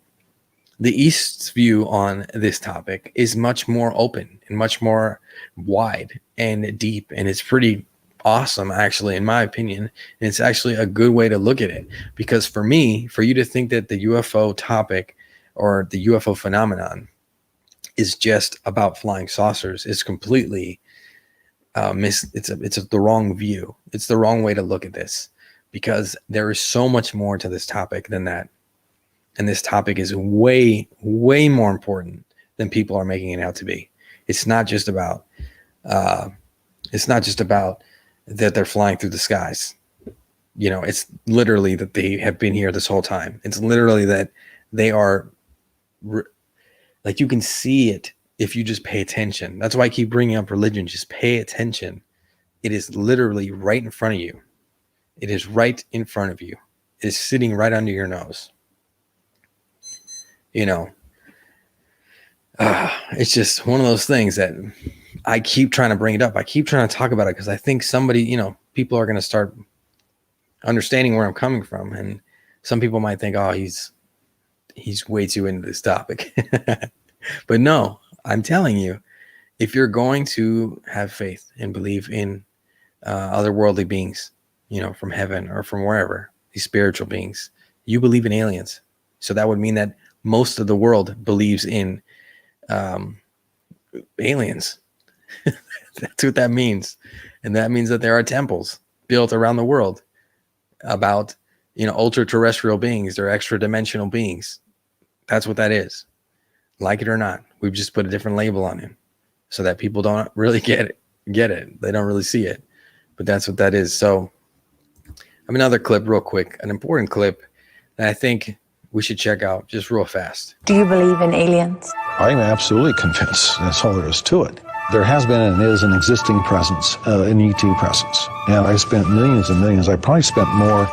East's view on this topic is much more open and much more wide and deep, and it's pretty awesome, actually, in my opinion. And it's actually a good way to look at it, because for me, for you to think that the UFO topic or the UFO phenomenon is just about flying saucers is completely it's the wrong view. It's the wrong way to look at this, because there is so much more to this topic than that. And this topic is way, way more important than people are making it out to be. It's not just about that they're flying through the skies. You know, it's literally that they have been here this whole time. It's literally that they are like, you can see it if you just pay attention. That's why I keep bringing up religion. Just pay attention. It is literally right in front of you. It is right in front of you. It is sitting right under your nose. You know, it's just one of those things that I keep trying to bring it up. I keep trying to talk about it because I think somebody, you know, people are going to start understanding where I'm coming from. And some people might think, oh, he's way too into this topic. But no, I'm telling you, if you're going to have faith and believe in otherworldly beings, you know, from heaven or from wherever, these spiritual beings, you believe in aliens. So that would mean that most of the world believes in aliens. That's what that means. And that means that there are temples built around the world about, you know, ultra terrestrial beings. They're extra dimensional beings. That's what that is. Like it or not, we've just put a different label on it so that people don't really get it. They don't really see it, but that's what that is. So I have another clip real quick, an important clip that I think we should check out just real fast. Do you believe in aliens? I'm absolutely convinced. That's all there is to it. There has been and is an existing presence, an ET presence. And I spent millions and millions. I probably spent more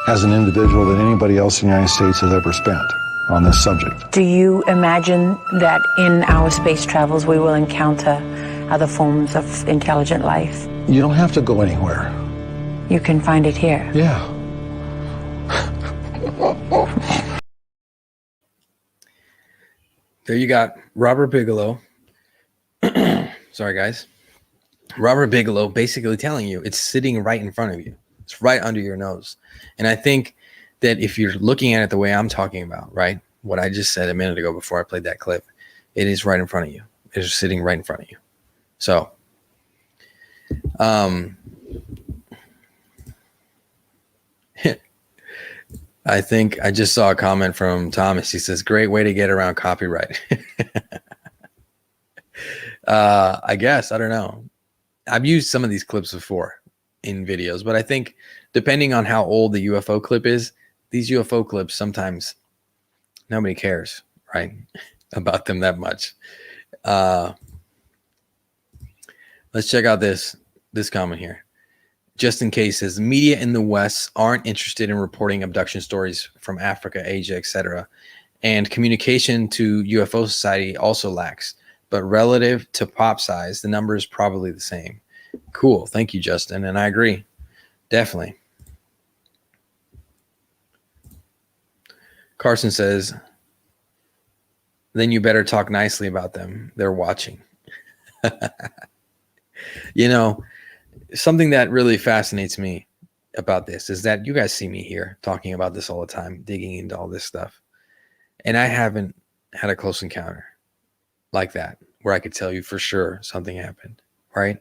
as an individual than anybody else in the United States has ever spent on this subject. Do you imagine that in our space travels we will encounter other forms of intelligent life? You don't have to go anywhere. You can find it here. Yeah. There you got Robert Bigelow. Sorry, guys. Robert Bigelow basically telling you it's sitting right in front of you. It's right under your nose. And I think that if you're looking at it the way I'm talking about, right, what I just said a minute ago before I played that clip, it is right in front of you. It is sitting right in front of you. So, I think I just saw a comment from Thomas. He says, great way to get around copyright. I guess, I don't know. I've used some of these clips before in videos, but I think depending on how old the UFO clip is, these UFO clips, sometimes nobody cares, right, about them that much. Let's check out this comment here. Just in case, says media in the West aren't interested in reporting abduction stories from Africa, Asia, etc. And communication to UFO Society also lacks. But relative to pop size, the number is probably the same. Cool. Thank you, Justin. And I agree. Definitely. Carson says, then you better talk nicely about them. They're watching. You know, something that really fascinates me about this is that you guys see me here talking about this all the time, digging into all this stuff. And I haven't had a close encounter like that where I could tell you for sure something happened, right?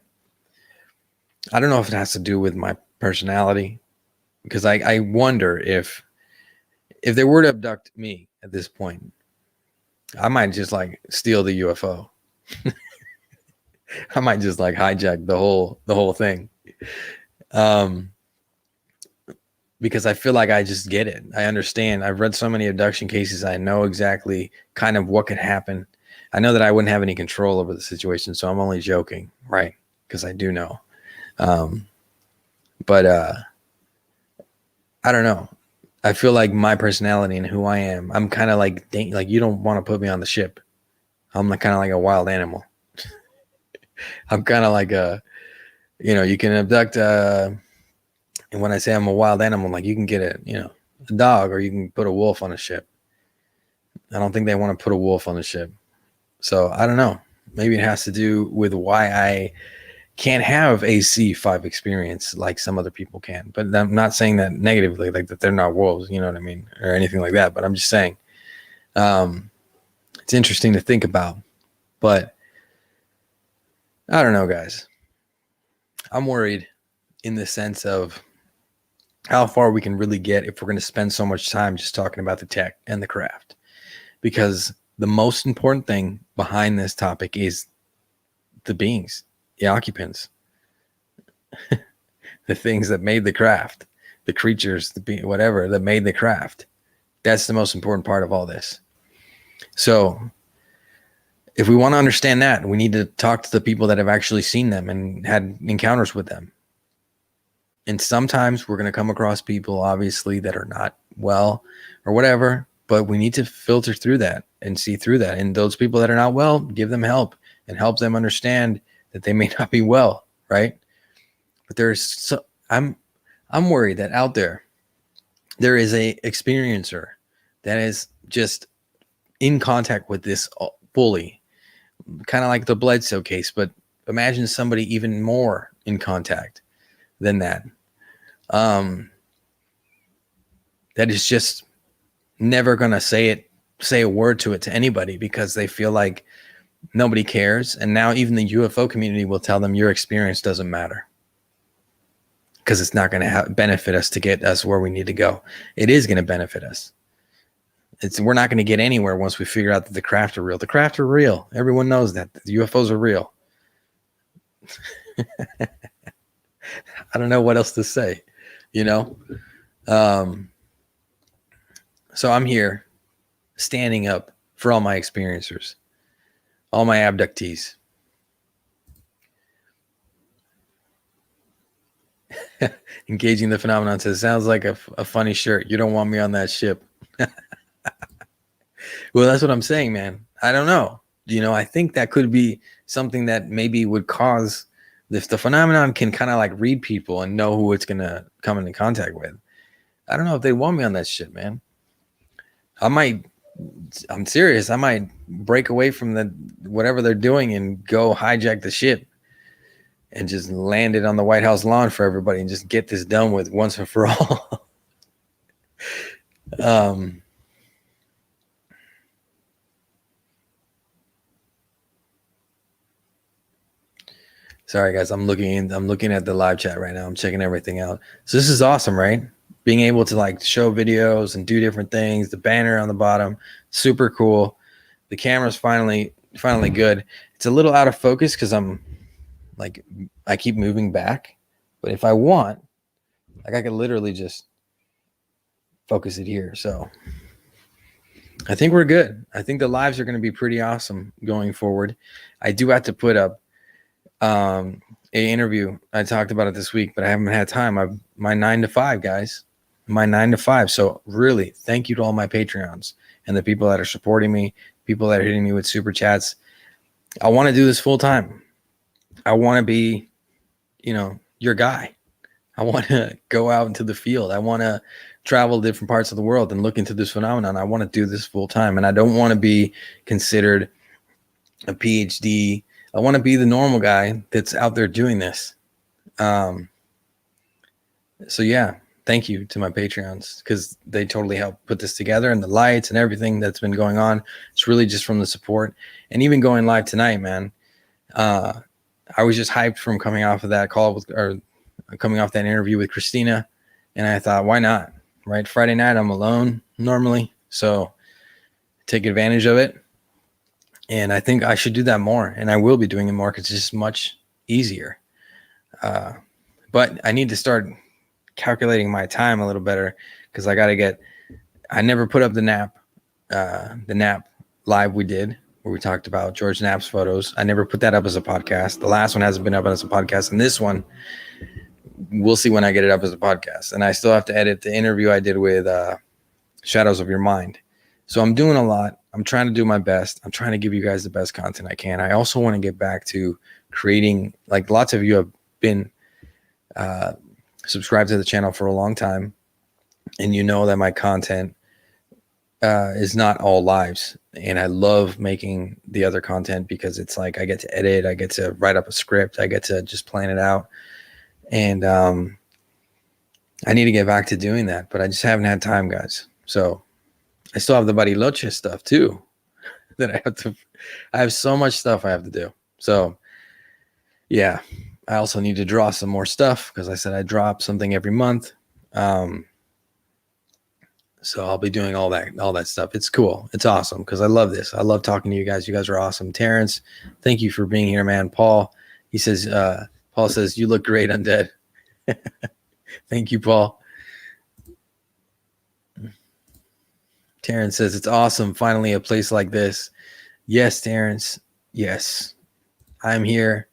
I don't know if it has to do with my personality, because I wonder if they were to abduct me at this point, I might just like steal the UFO. I might just like hijack the whole thing. Um, because I feel like I just get it. I understand. I've read so many abduction cases. I know exactly kind of what could happen. I know that I wouldn't have any control over the situation, so I'm only joking, right? Because I do know. But I don't know. I feel like my personality and who I am, I'm kind of like you don't want to put me on the ship. I'm like kind of like a wild animal. I'm kind of like you can abduct and when I say I'm a wild animal, like you can get a dog, or you can put a wolf on a ship. I don't think they want to put a wolf on the ship. So I don't know. Maybe it has to do with why I can't have a C5 experience like some other people can. But I'm not saying that negatively, like that they're not wolves, you know what I mean, or anything like that. But I'm just saying it's interesting to think about. But I don't know, guys. I'm worried in the sense of how far we can really get if we're going to spend so much time just talking about the tech and the craft. Because the most important thing behind this topic is the beings, the occupants, the things that made the craft, the creatures, whatever that made the craft. That's the most important part of all this. So if we want to understand that, we need to talk to the people that have actually seen them and had encounters with them. And sometimes we're going to come across people, obviously, that are not well or whatever, but we need to filter through that and see through that. And those people that are not well, give them help and help them understand that they may not be well, right? But I'm worried that out there is a experiencer that is just in contact with this fully, kind of like the Bledsoe case, but imagine somebody even more in contact than that. That is just never gonna say a word to it to anybody because they feel like nobody cares. And now even the UFO community will tell them your experience doesn't matter because it's not going to benefit us to get us where we need to go. It is going to benefit us. We're not going to get anywhere once we figure out that the craft are real. The craft are real. Everyone knows that. The UFOs are real. I don't know what else to say, So I'm here standing up for all my experiencers, all my abductees. Engaging the phenomenon says, sounds like a funny shirt. You don't want me on that ship. Well, that's what I'm saying, man. I don't know. I think that could be something that maybe would cause, if the phenomenon can kind of like read people and know who it's going to come into contact with. I don't know if they want me on that shit, man. I'm serious. I might break away from whatever they're doing and go hijack the ship and just land it on the White House lawn for everybody and just get this done with once and for all. Sorry guys, I'm looking at the live chat right now. I'm checking everything out. So this is awesome, right? Being able to like show videos and do different things. The banner on the bottom, super cool. The camera's finally good. It's a little out of focus because I keep moving back. But if I want, like I could literally just focus it here. So I think we're good. I think the lives are going to be pretty awesome going forward. I do have to put up a interview. I talked about it this week, but I haven't had time. My 9 to 5, guys. My 9 to 5. So really, thank you to all my Patreons and the people that are supporting me, people that are hitting me with super chats. I want to do this full time. I want to be, your guy. I want to go out into the field. I want to travel to different parts of the world and look into this phenomenon. I want to do this full time, and I don't want to be considered a PhD. I want to be the normal guy that's out there doing this. So yeah, thank you to my Patreons because they totally helped put this together, and the lights and everything that's been going on. It's really just from the support, and even going live tonight, man. I was just hyped from coming off of that call with, or coming off that interview with Christina. And I thought, why not? Right. Friday night, I'm alone normally. So take advantage of it. And I think I should do that more. And I will be doing it more because it's just much easier. But I need to start calculating my time a little better because I never put up the nap live we did where we talked about George Knapp's photos. I never put that up as a podcast. The last one hasn't been up as a podcast. And this one, we'll see when I get it up as a podcast. And I still have to edit the interview I did with Shadows of Your Mind. So I'm doing a lot. I'm trying to do my best. I'm trying to give you guys the best content I can. I also want to get back to creating, like lots of you have been subscribed to the channel for a long time. And you know that my content is not all lives. And I love making the other content because it's like I get to edit, I get to write up a script, I get to just plan it out. And I need to get back to doing that, but I just haven't had time, guys. So I still have the Bariloche stuff too that I have so much stuff I have to do. So yeah, I also need to draw some more stuff because I said I drop something every month. So I'll be doing all that stuff. It's cool. It's awesome because I love this. I love talking to you guys. You guys are awesome. Terrence, thank you for being here, man. Paul, he says, Paul says, you look great, Undead. Thank you, Paul. Terrence says, it's awesome. Finally, a place like this. Yes, Terrence. Yes. I'm here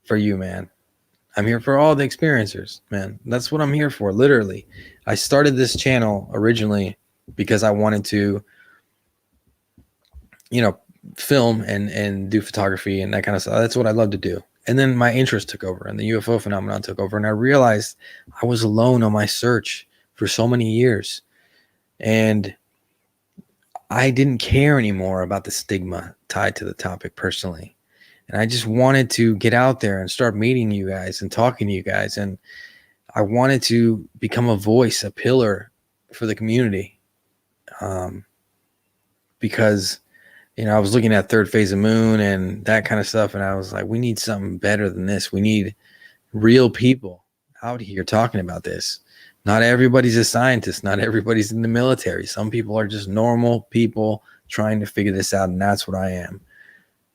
for you, man. I'm here for all the experiencers, man. That's what I'm here for, literally. I started this channel originally because I wanted to, film and do photography and that kind of stuff. That's what I love to do. And then my interest took over and the UFO phenomenon took over. And I realized I was alone on my search for so many years. And I didn't care anymore about the stigma tied to the topic personally. And I just wanted to get out there and start meeting you guys and talking to you guys. And I wanted to become a voice, a pillar for the community. Because, I was looking at Third Phase of Moon and that kind of stuff. And I was like, we need something better than this. We need real people out here talking about this. Not everybody's a scientist. Not everybody's in the military. Some people are just normal people trying to figure this out. And that's what I am.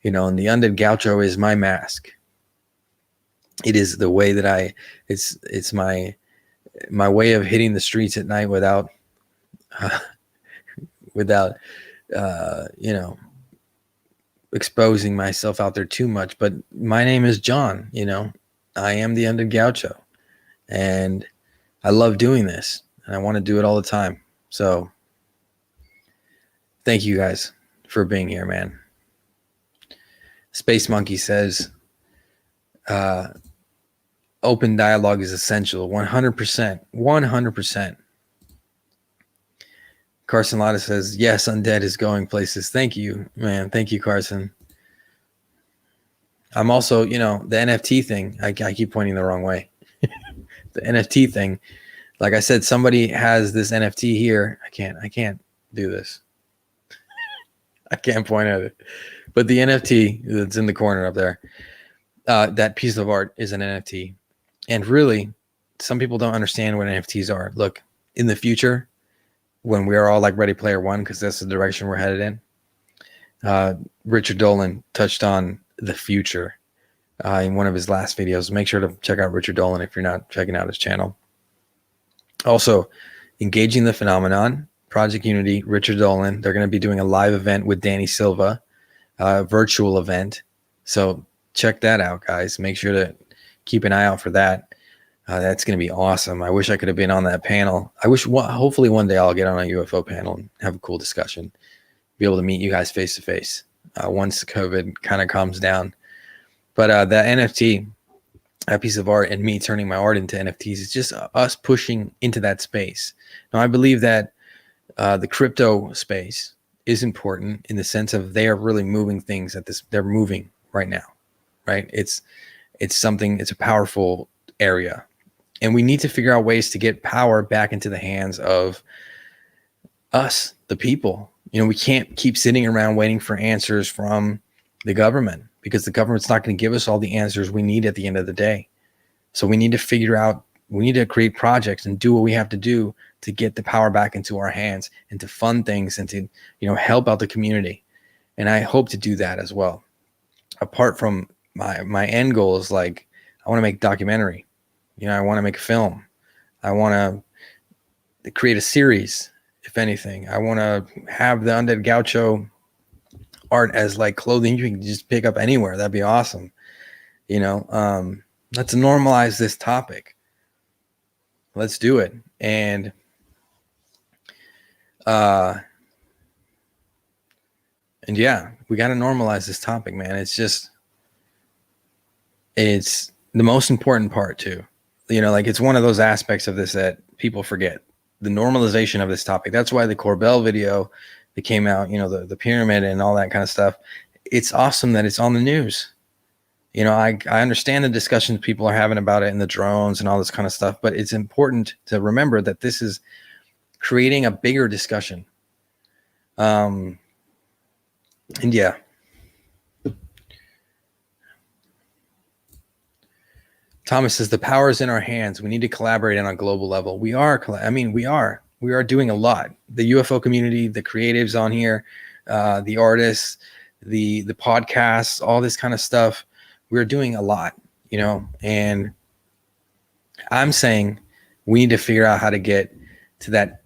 And the Undead Gaucho is my mask. It is the way that it's my way of hitting the streets at night without exposing myself out there too much. But my name is John, I am the Undead Gaucho and I love doing this and I want to do it all the time. So thank you guys for being here, man. Space Monkey says, open dialogue is essential. 100%. 100%. Carson Lotta says, yes, Undead is going places. Thank you, man. Thank you, Carson. I'm also, the NFT thing. I keep pointing the wrong way. The NFT thing. Like I said, somebody has this NFT here. I can't do this. I can't point at it. But the NFT that's in the corner up there, that piece of art is an NFT. And really, some people don't understand what NFTs are. Look, in the future, when we are all like Ready Player One, because that's the direction we're headed in, Richard Dolan touched on the future in one of his last videos. Make sure to check out Richard Dolan if you're not checking out his channel. Also, Engaging the Phenomenon, Project Unity, Richard Dolan. They're going to be doing a live event with Danny Silva, virtual event. So check that out, guys. Make sure to keep an eye out for that. That's going to be awesome. I wish I could have been on that panel. I wish, hopefully one day I'll get on a UFO panel and have a cool discussion, be able to meet you guys face to face once COVID kind of calms down. But that NFT, that piece of art, and me turning my art into NFTs is just us pushing into that space. Now, I believe that the crypto space is important in the sense of they are really moving things they're moving right now, right? It's a powerful area. And we need to figure out ways to get power back into the hands of us, the people. We can't keep sitting around waiting for answers from the government. because the government's not going to give us all the answers we need at the end of the day. So we need to figure out, we need to create projects and do what we have to do to get the power back into our hands and to fund things and to, help out the community. And I hope to do that as well. Apart from my end goal is like, I want to make documentary. I want to make a film. I want to create a series, if anything. I want to have the Undead Gaucho art as like clothing you can just pick up anywhere. That'd be awesome. Let's normalize this topic. Let's do it. And yeah, we got to normalize this topic, man. It's the most important part too. It's one of those aspects of this that people forget, the normalization of this topic. That's why the Corbell video that came out, the pyramid and all that kind of stuff. It's awesome that it's on the news. I understand the discussions people are having about it and the drones and all this kind of stuff, but it's important to remember that this is creating a bigger discussion. And yeah. Thomas says the power is in our hands. We need to collaborate on a global level. We are doing a lot. The UFO community, the creatives on here, the artists, the podcasts, all this kind of stuff. We're doing a lot, and I'm saying we need to figure out how to get to that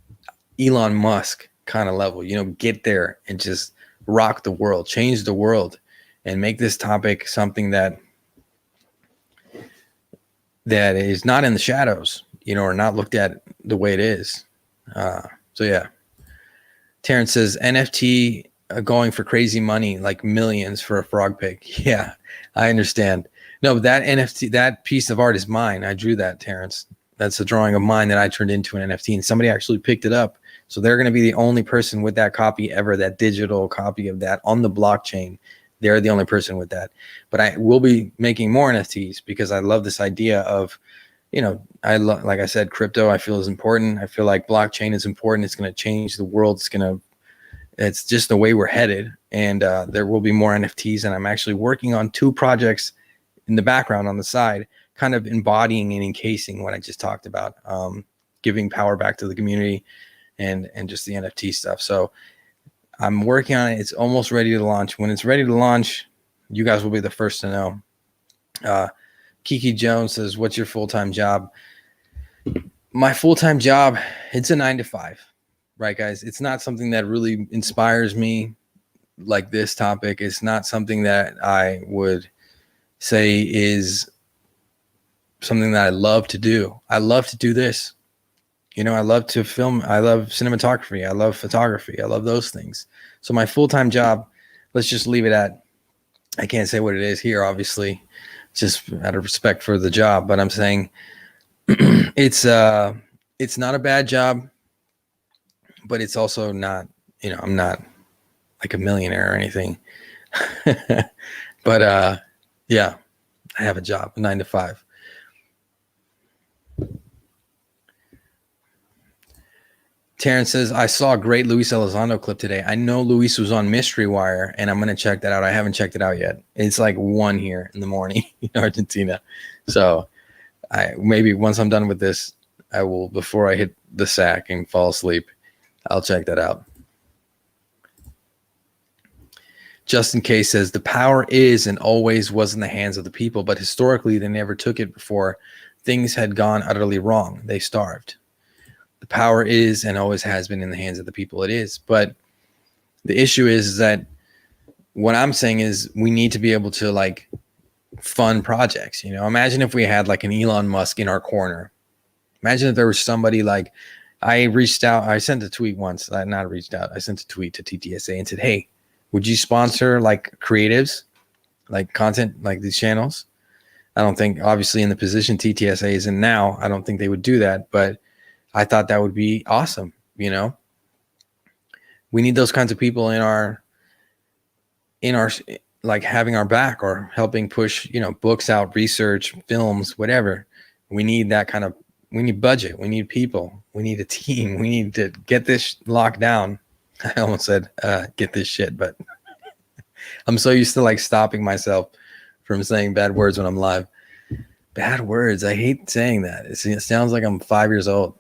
Elon Musk kind of level, get there and just rock the world, change the world, and make this topic something that is not in the shadows, or not looked at the way it is. So yeah. Terrence says NFT going for crazy money, like millions for a frog pig. Yeah, I understand. No, but that NFT, that piece of art is mine. I drew that, Terrence. That's a drawing of mine that I turned into an NFT, and somebody actually picked it up. So they're going to be the only person with that copy ever, that digital copy of that on the blockchain. They're the only person with that. But I will be making more NFTs because I love this idea of, like I said, crypto I feel is important. I feel like blockchain is important. It's going to change the world. It's just the way we're headed. And there will be more NFTs. And I'm actually working on 2 projects in the background on the side, kind of embodying and encasing what I just talked about, giving power back to the community and just the NFT stuff. So I'm working on it. It's almost ready to launch. When it's ready to launch, you guys will be the first to know. Kiki Jones says, what's your full-time job? My full-time job, it's a 9 to 5, right, guys? It's not something that really inspires me like this topic. It's not something that I would say is something that I love to do. I love to do this. I love to film. I love cinematography. I love photography. I love those things. So my full-time job, let's just leave it at, I can't say what it is here, obviously, just out of respect for the job, but I'm saying it's not a bad job, but it's also not, I'm not like a millionaire or anything. But yeah, I have a job, 9 to 5. Terrence says, I saw a great Luis Elizondo clip today. I know Luis was on Mystery Wire, and I'm going to check that out. I haven't checked it out yet. It's like 1 here in the morning in Argentina. So maybe once I'm done with this, I will, before I hit the sack and fall asleep, I'll check that out. Justin K says, the power is and always was in the hands of the people, but historically they never took it before things had gone utterly wrong. They starved. The power is and always has been in the hands of the people. It is. But the issue is that what I'm saying is we need to be able to like fund projects. Imagine if we had like an Elon Musk in our corner. Imagine if there was somebody like, I sent a tweet once, I sent a tweet to TTSA and said, hey, would you sponsor like creatives, like content, like these channels? I don't think, obviously in the position TTSA is in now, I don't think they would do that, but I thought that would be awesome. We need those kinds of people in our like having our back or helping push, books out, research, films, whatever. We need that kind of, we need budget. We need people. We need a team. We need to get this locked down. I almost said, get this shit, but I'm so used to like stopping myself from saying bad words when I'm live. Bad words. I hate saying that. It sounds like I'm 5 years old.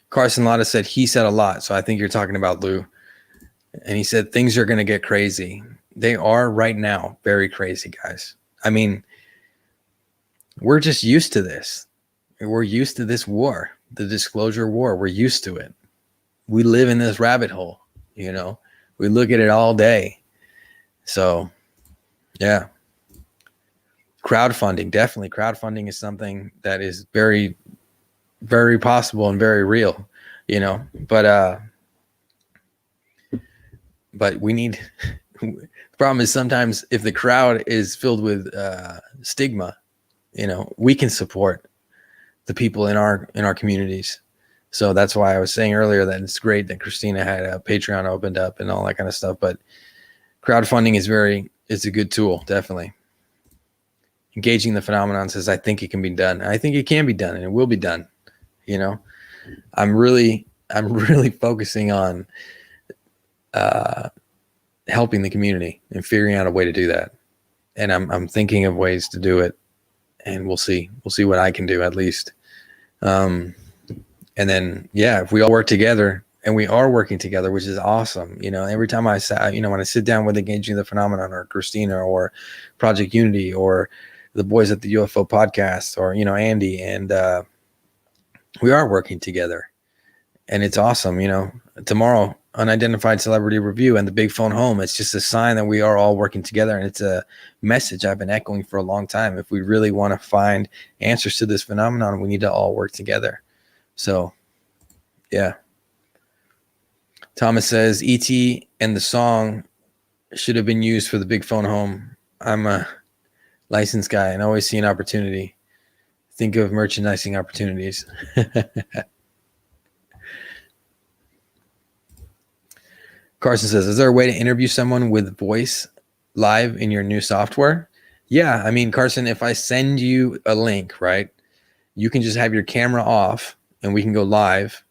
Carson Lotta said he said a lot. So I think you're talking about Lou. And he said things are going to get crazy. They are right now very crazy, guys. I mean, we're just used to this. We're used to this war, the disclosure war. We're used to it. We live in this rabbit hole, you know. We look at it all day. So, yeah. Crowdfunding, definitely. Crowdfunding is something that is very, very possible and very real, you know. But we need the problem is sometimes if the crowd is filled with stigma, you know, we can support the people in our communities. So that's why I was saying earlier that it's great that Christina had a Patreon opened up and all that kind of stuff. But crowdfunding is a good tool, definitely. Engaging the phenomenon says, I think it can be done. I think it can be done and it will be done. You know, I'm really focusing on helping the community and figuring out a way to do that. And I'm thinking of ways to do it, and we'll see what I can do at least. And then, yeah, if we all work together, and we are working together, which is awesome. You know, every time when I sit down with Engaging the Phenomenon or Christina or Project Unity or the boys at the UFO podcast or, you know, Andy, and we are working together, and it's awesome. You know, tomorrow, Unidentified Celebrity Review and the Big Phone Home. It's just a sign that we are all working together, and it's a message I've been echoing for a long time. If we really want to find answers to this phenomenon, we need to all work together. So, yeah. Thomas says, E.T. and the song should have been used for the Big Phone Home. I'm a licensed guy and always see an opportunity. Think of merchandising opportunities. Carson says, is there a way to interview someone with voice live in your new software? Yeah, I mean, Carson, if I send you a link, right, you can just have your camera off and we can go live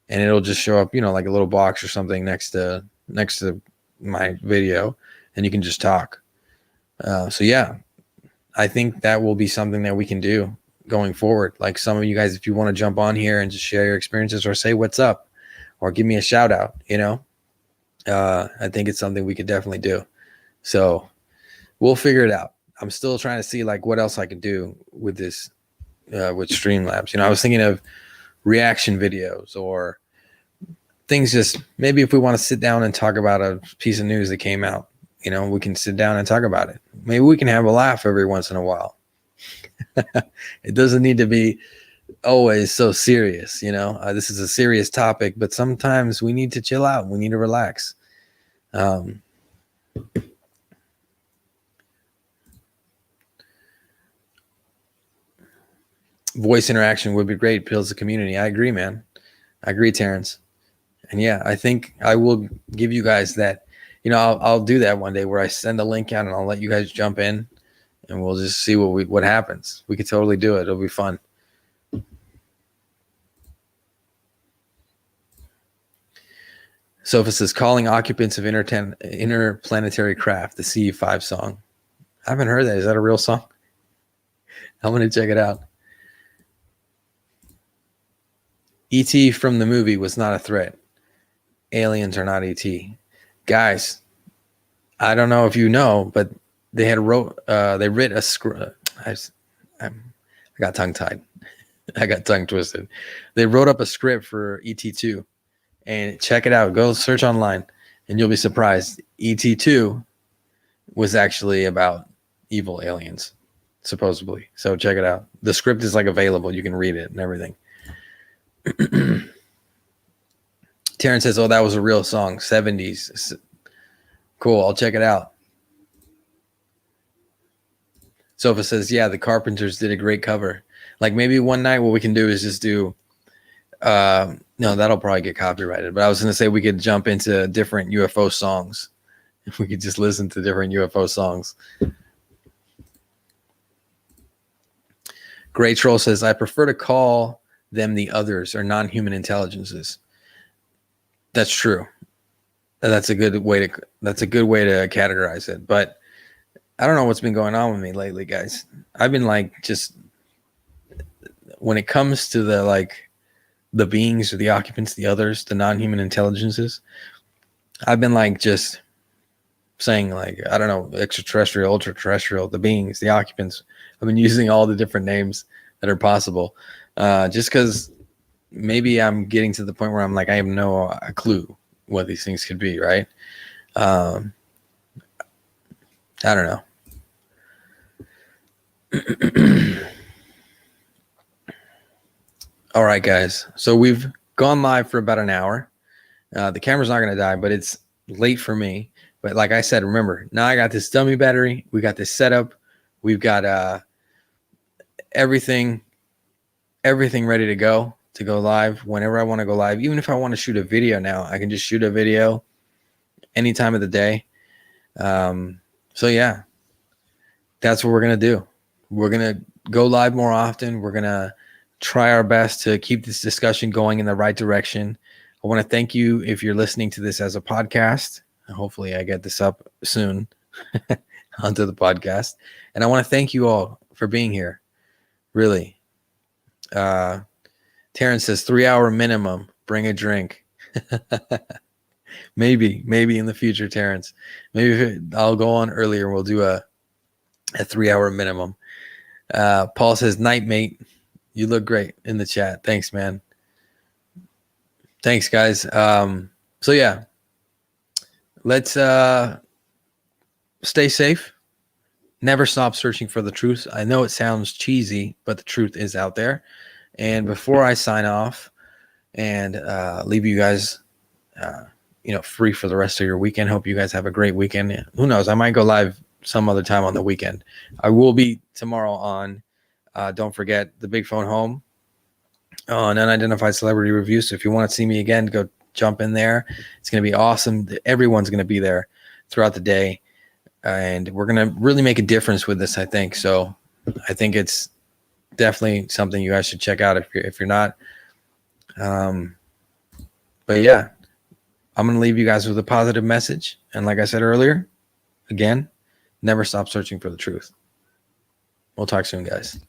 and it'll just show up, you know, like a little box or something next to my video, and you can just talk. So yeah, I think that will be something that we can do going forward. Like some of you guys, if you want to jump on here and just share your experiences or say what's up or give me a shout out, you know, I think it's something we could definitely do. So we'll figure it out. I'm still trying to see like what else I can do with this, with Streamlabs. You know, I was thinking of reaction videos or things, just maybe if we want to sit down and talk about a piece of news that came out, you know, we can sit down and talk about it. Maybe we can have a laugh every once in a while. It doesn't need to be always so serious, you know. This is a serious topic, but sometimes we need to chill out. We need to relax. Voice interaction would be great. Builds the community. I agree, man. I agree, Terrence. And yeah, I think I will give you guys that. You know, I'll do that one day where I send a link out and I'll let you guys jump in, and we'll just see what happens. We could totally do it. It'll be fun. Sophus is calling occupants of interplanetary craft, the CE5 song. I haven't heard that. Is that a real song? I'm going to check it out. E.T. from the movie was not a threat. Aliens are not E.T. Guys, I don't know if you know, but they writ a script. I got tongue tied. I got tongue twisted. They wrote up a script for ET2, and check it out. Go search online, and you'll be surprised. ET2 was actually about evil aliens, supposedly. So check it out. The script is like available. You can read it and everything. Terrence says, oh, that was a real song, 70s. Cool, I'll check it out. Sofa says, yeah, the Carpenters did a great cover. Like maybe one night what we can do is just do, no, that'll probably get copyrighted. But I was going to say we could jump into different UFO songs. If we could just listen to different UFO songs. Gray Troll says, I prefer to call them the others or non-human intelligences. That's true. That's a good way to categorize it. But I don't know what's been going on with me lately, guys. I've been like, just when it comes to the beings or the occupants, the others, the non-human intelligences, I've been like just saying like, I don't know, extraterrestrial, ultra-terrestrial, the beings, the occupants. I've been using all the different names that are possible, just because maybe I'm getting to the point where I'm like, I have no clue what these things could be, right? I don't know. All right, guys. So we've gone live for about an hour. The camera's not going to die, but it's late for me. But like I said, remember, now I got this dummy battery. We got this setup. We've got everything ready to go live whenever I want to go live. Even if I want to shoot a video now, I can just shoot a video any time of the day. So yeah, that's what we're going to do. We're going to go live more often. We're going to try our best to keep this discussion going in the right direction. I want to thank you if you're listening to this as a podcast. Hopefully I get this up soon onto the podcast. And I want to thank you all for being here. Really. Terrence says 3 hour minimum. Bring a drink. maybe in the future, Terrence. Maybe I'll go on earlier. We'll do a 3 hour minimum. Paul says, night, mate. You look great in the chat. Thanks, man. Thanks, guys. So yeah, let's stay safe. Never stop searching for the truth. I know it sounds cheesy, but the truth is out there. And before I sign off and leave you guys, free for the rest of your weekend, hope you guys have a great weekend. Who knows? I might go live some other time on the weekend. I will be tomorrow on, don't forget, the Big Phone Home on Unidentified Celebrity Review. So if you want to see me again, go jump in there. It's going to be awesome. Everyone's going to be there throughout the day. And we're going to really make a difference with this, I think. So I think it's definitely something you guys should check out if you're not. But yeah, I'm going to leave you guys with a positive message. And like I said earlier, again, never stop searching for the truth. We'll talk soon, guys.